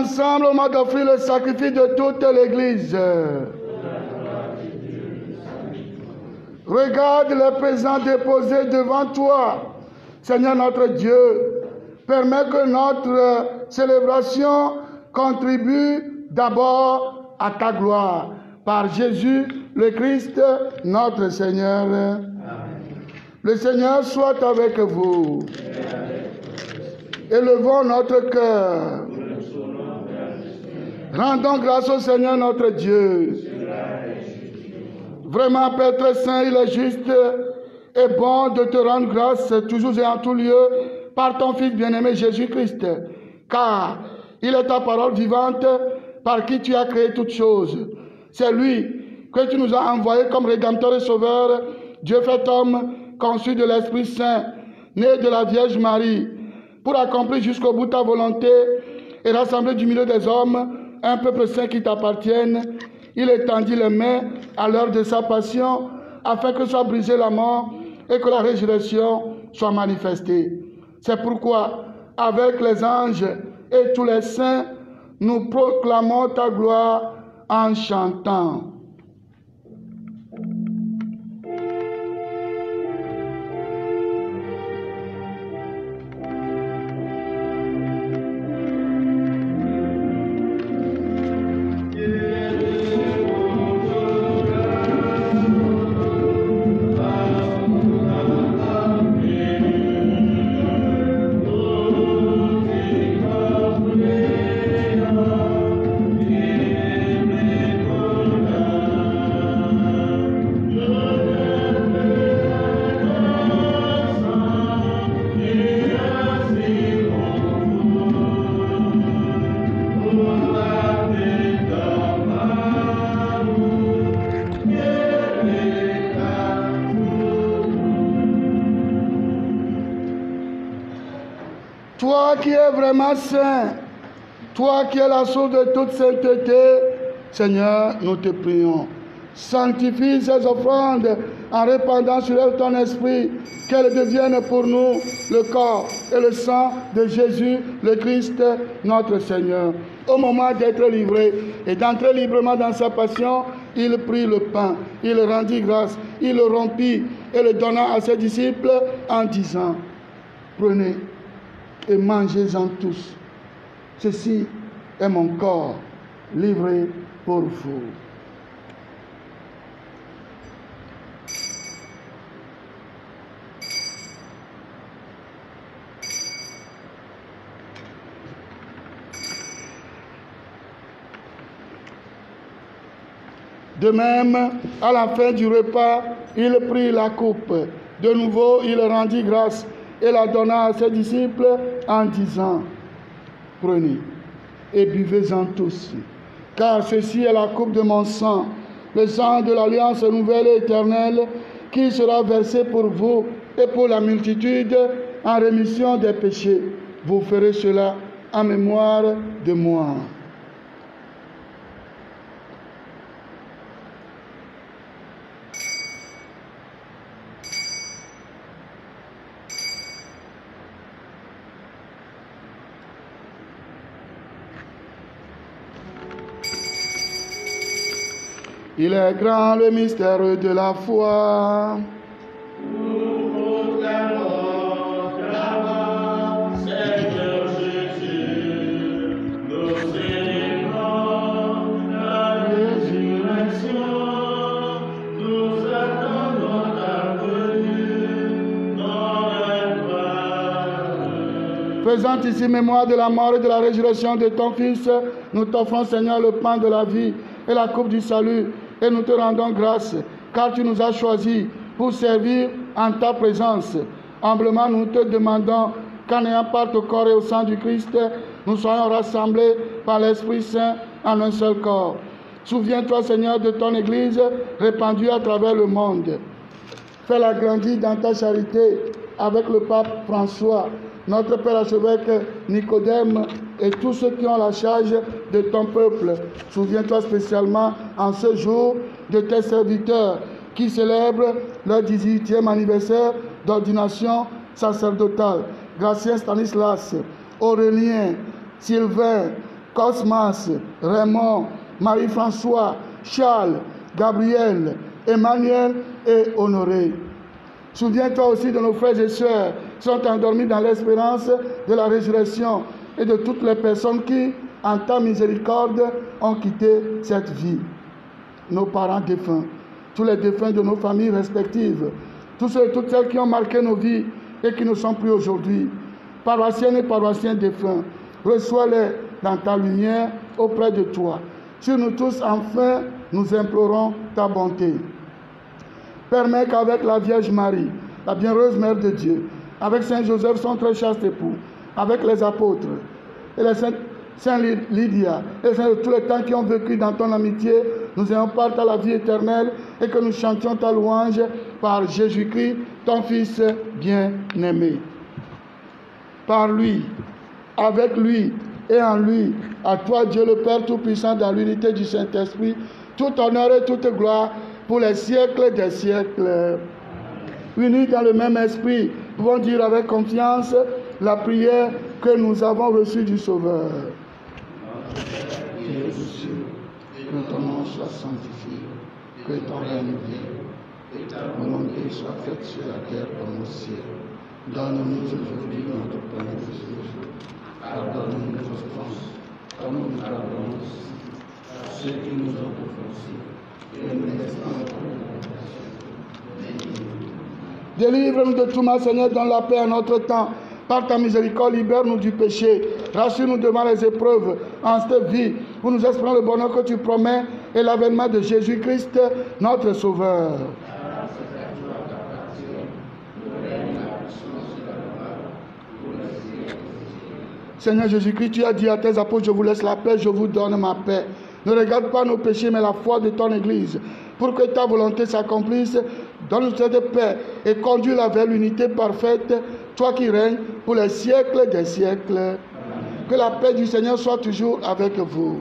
ensemble au moment d'offrir le sacrifice de toute l'Église. Regarde les présents déposés devant toi. Seigneur notre Dieu, permets que notre célébration contribue d'abord à ta gloire. Par Jésus le Christ, notre Seigneur. Amen. Le Seigneur soit avec vous. Élevons notre cœur. Rendons grâce au Seigneur notre Dieu. Vraiment, Père très saint, il est juste et bon de te rendre grâce toujours et en tout lieu par ton Fils bien-aimé Jésus-Christ. Car il est ta parole vivante par qui tu as créé toutes choses. C'est lui que tu nous as envoyé comme Rédempteur et Sauveur, Dieu fait homme, conçu de l'Esprit Saint, né de la Vierge Marie, pour accomplir jusqu'au bout ta volonté et rassembler du milieu des hommes un peuple saint qui t'appartienne. Il étendit les mains à l'heure de sa passion, afin que soit brisée la mort et que la résurrection soit manifestée. C'est pourquoi, avec les anges et tous les saints, nous proclamons ta gloire en chantant. Toi qui es vraiment saint, toi qui es la source de toute sainteté, Seigneur, nous te prions. Sanctifie ces offrandes en répandant sur elles ton esprit, qu'elles deviennent pour nous le corps et le sang de Jésus, le Christ, notre Seigneur. Au moment d'être livré et d'entrer librement dans sa passion, il prit le pain, il rendit grâce, il le rompit et le donna à ses disciples en disant, prenez et mangez-en tous. Ceci est mon corps livré pour vous. De même, à la fin du repas, il prit la coupe. De nouveau, il rendit grâce et la donna à ses disciples en disant, prenez et buvez-en tous, car ceci est la coupe de mon sang, le sang de l'alliance nouvelle et éternelle, qui sera versé pour vous et pour la multitude en rémission des péchés. Vous ferez cela en mémoire de moi. Il est grand le mystère de la foi. Nous proclamons ta mort, Seigneur Jésus. Nous célébrons la résurrection. Nous attendons ta venue dans la gloire. Faisant ici mémoire de la mort et de la résurrection de ton Fils, nous t'offrons, Seigneur, le pain de la vie et la coupe du salut. Et nous te rendons grâce, car tu nous as choisis pour servir en ta présence. Humblement, nous te demandons qu'en ayant part au corps et au sang du Christ, nous soyons rassemblés par l'Esprit Saint en un seul corps. Souviens-toi, Seigneur, de ton Église répandue à travers le monde. Fais-la grandir dans ta charité avec le pape François, notre Père archevêque Nicodème et tous ceux qui ont la charge de ton peuple. Souviens-toi spécialement en ce jour de tes serviteurs qui célèbrent leur 18e anniversaire d'ordination sacerdotale. Gratien Stanislas, Aurélien, Sylvain, Cosmas, Raymond, Marie-François, Charles, Gabriel, Emmanuel et Honoré. Souviens-toi aussi de nos frères et sœurs qui sont endormis dans l'espérance de la résurrection et de toutes les personnes qui, en ta miséricorde, ont quitté cette vie. Nos parents défunts, tous les défunts de nos familles respectives, tous ceux et toutes celles qui ont marqué nos vies et qui ne sont plus aujourd'hui, paroissiennes et paroissiens défunts, reçois-les dans ta lumière auprès de toi. Sur nous tous, enfin, nous implorons ta bonté. Permets qu'avec la Vierge Marie, la bienheureuse Mère de Dieu, avec Saint Joseph, son très chaste époux, avec les apôtres et les Saint Lydia et les saints de tous les temps qui ont vécu dans ton amitié, nous ayons part à la vie éternelle et que nous chantions ta louange par Jésus-Christ, ton Fils bien-aimé. Par lui, avec lui et en lui, à toi Dieu le Père Tout-Puissant, dans l'unité du Saint-Esprit, tout honneur et toute gloire pour les siècles des siècles. Unis dans le même esprit, pouvons dire avec confiance la prière que nous avons reçue du Sauveur. Dieu du ciel, que ton nom soit sanctifié, que ton règne vienne, et ta volonté soit faite sur la terre comme au ciel. Donne-nous aujourd'hui notre pain de ce jour. Pardonne-nous nos offenses, comme nous pardonnons à ceux qui nous ont offensés. Et ne laisse pas notre tentation. Délivre-nous de tout mal, Seigneur, donne la paix à notre temps. Par ta miséricorde, libère-nous du péché. Rassure-nous devant les épreuves en cette vie où nous espérons le bonheur que tu promets et l'avènement de Jésus-Christ, notre Sauveur. Seigneur Jésus-Christ, tu as dit à tes apôtres, je vous laisse la paix, je vous donne ma paix. Ne regarde pas nos péchés, mais la foi de ton Église. Pour que ta volonté s'accomplisse, donne-nous cette paix et conduis-la vers l'unité parfaite, toi qui règnes pour les siècles des siècles. Que la paix du Seigneur soit toujours avec vous.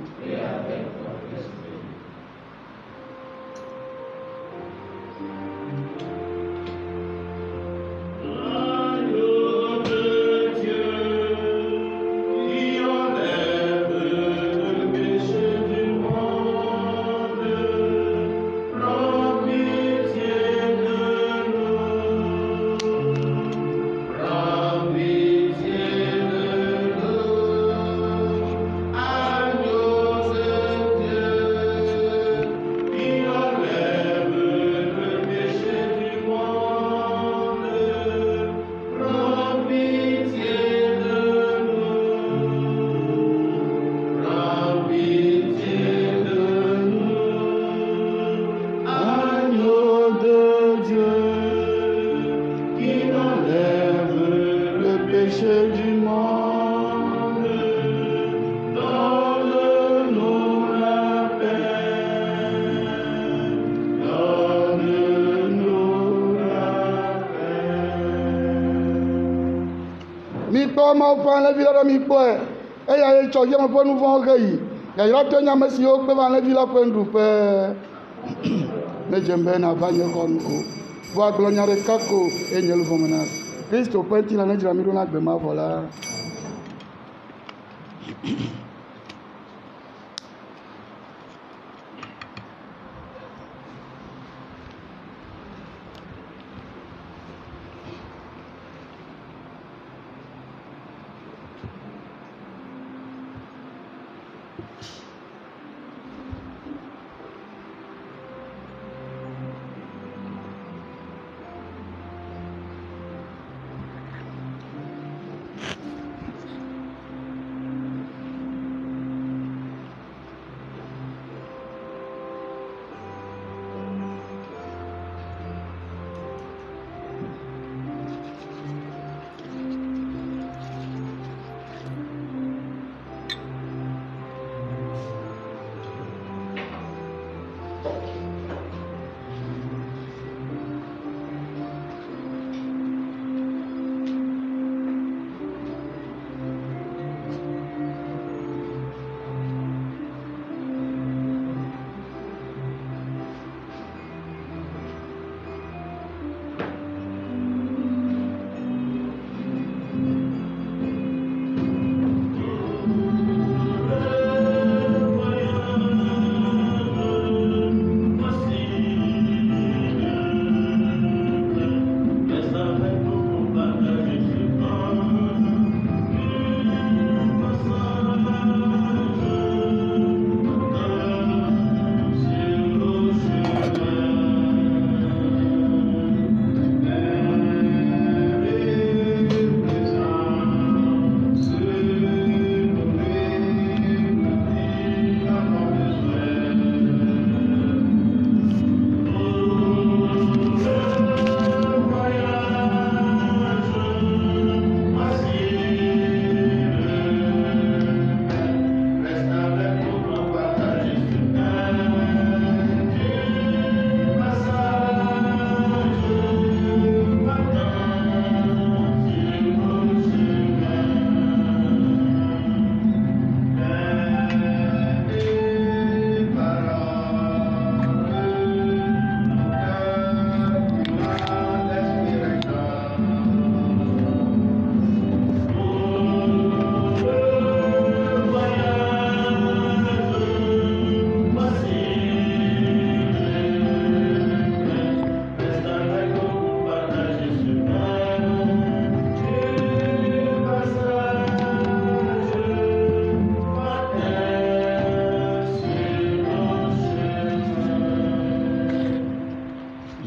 Kristo penti na nejira miru na gbema vola.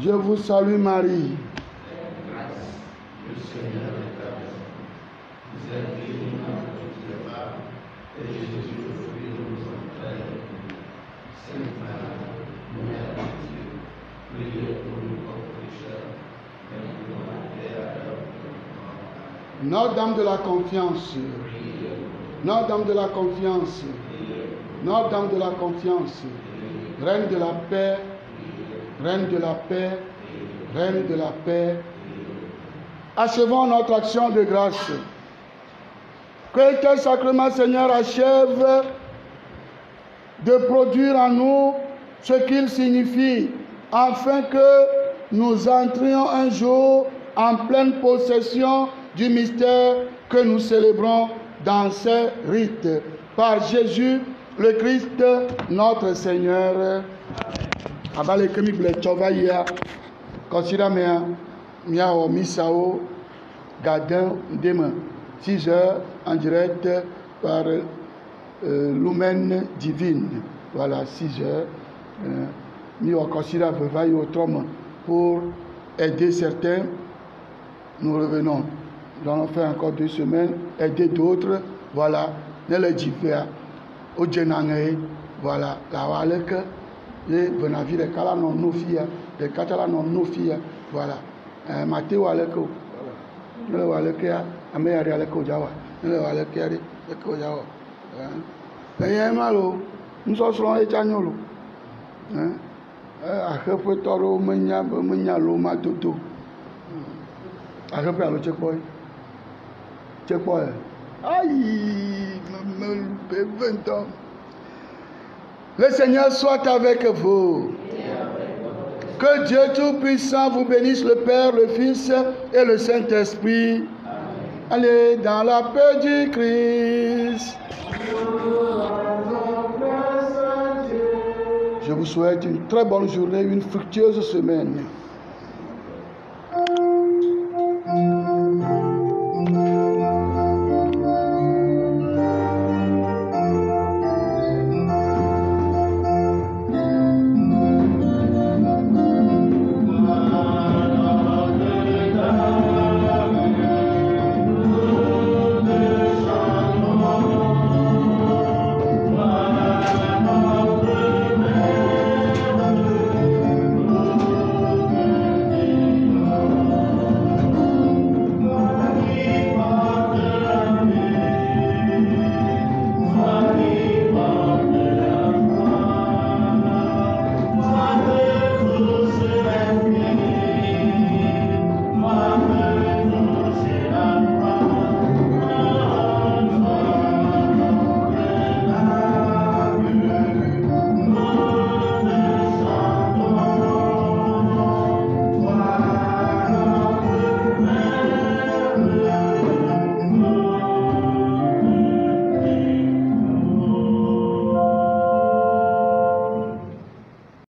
Je vous salue Marie. Le Seigneur est avec vous. Vous êtes bénie entre toutes les femmes, et Jésus, le fruit de vos entrailles, est béni. Sainte Marie, Mère de Dieu, priez pour nous pauvres pécheurs, maintenant et à l'heure de notre mort. Notre-Dame de la confiance. Notre-Dame de la confiance. Notre-Dame de la confiance. Reine de la paix. Reine de la paix. Reine de la paix. Achevons notre action de grâce. Que tel sacrement, Seigneur, achève de produire en nous ce qu'il signifie, afin que nous entrions un jour en pleine possession du mystère que nous célébrons dans ces rites. Par Jésus, le Christ, notre Seigneur. Abale kemi ble tchovaya, considère miao misao, Gadin demain, 6 heures en direct par Lumen Divine. Voilà, 6 heures. Nous considérons travailler autrement pour aider certains. Nous revenons. Nous allons faire encore 2 semaines, aider d'autres. Voilà, dans les divers. Au Djenangé, voilà, la Walek, et Benavi, les Kala non Nofia, les Katala non Nofia, voilà. Mathieu Waleko, le Walekia, Améari Aleko Jawa, le Walekia, le Kojawa. Et malo, nous sommes les Chagnolo. A peu toro, Menya, Loma, Toto. A peu à le checkpoint. Checkpoint. Aïe, 20 ans. Le Seigneur soit avec vous. Que Dieu Tout-Puissant vous bénisse, le Père, le Fils et le Saint-Esprit. Allez dans la paix du Christ. Je vous souhaite une très bonne journée, une fructueuse semaine.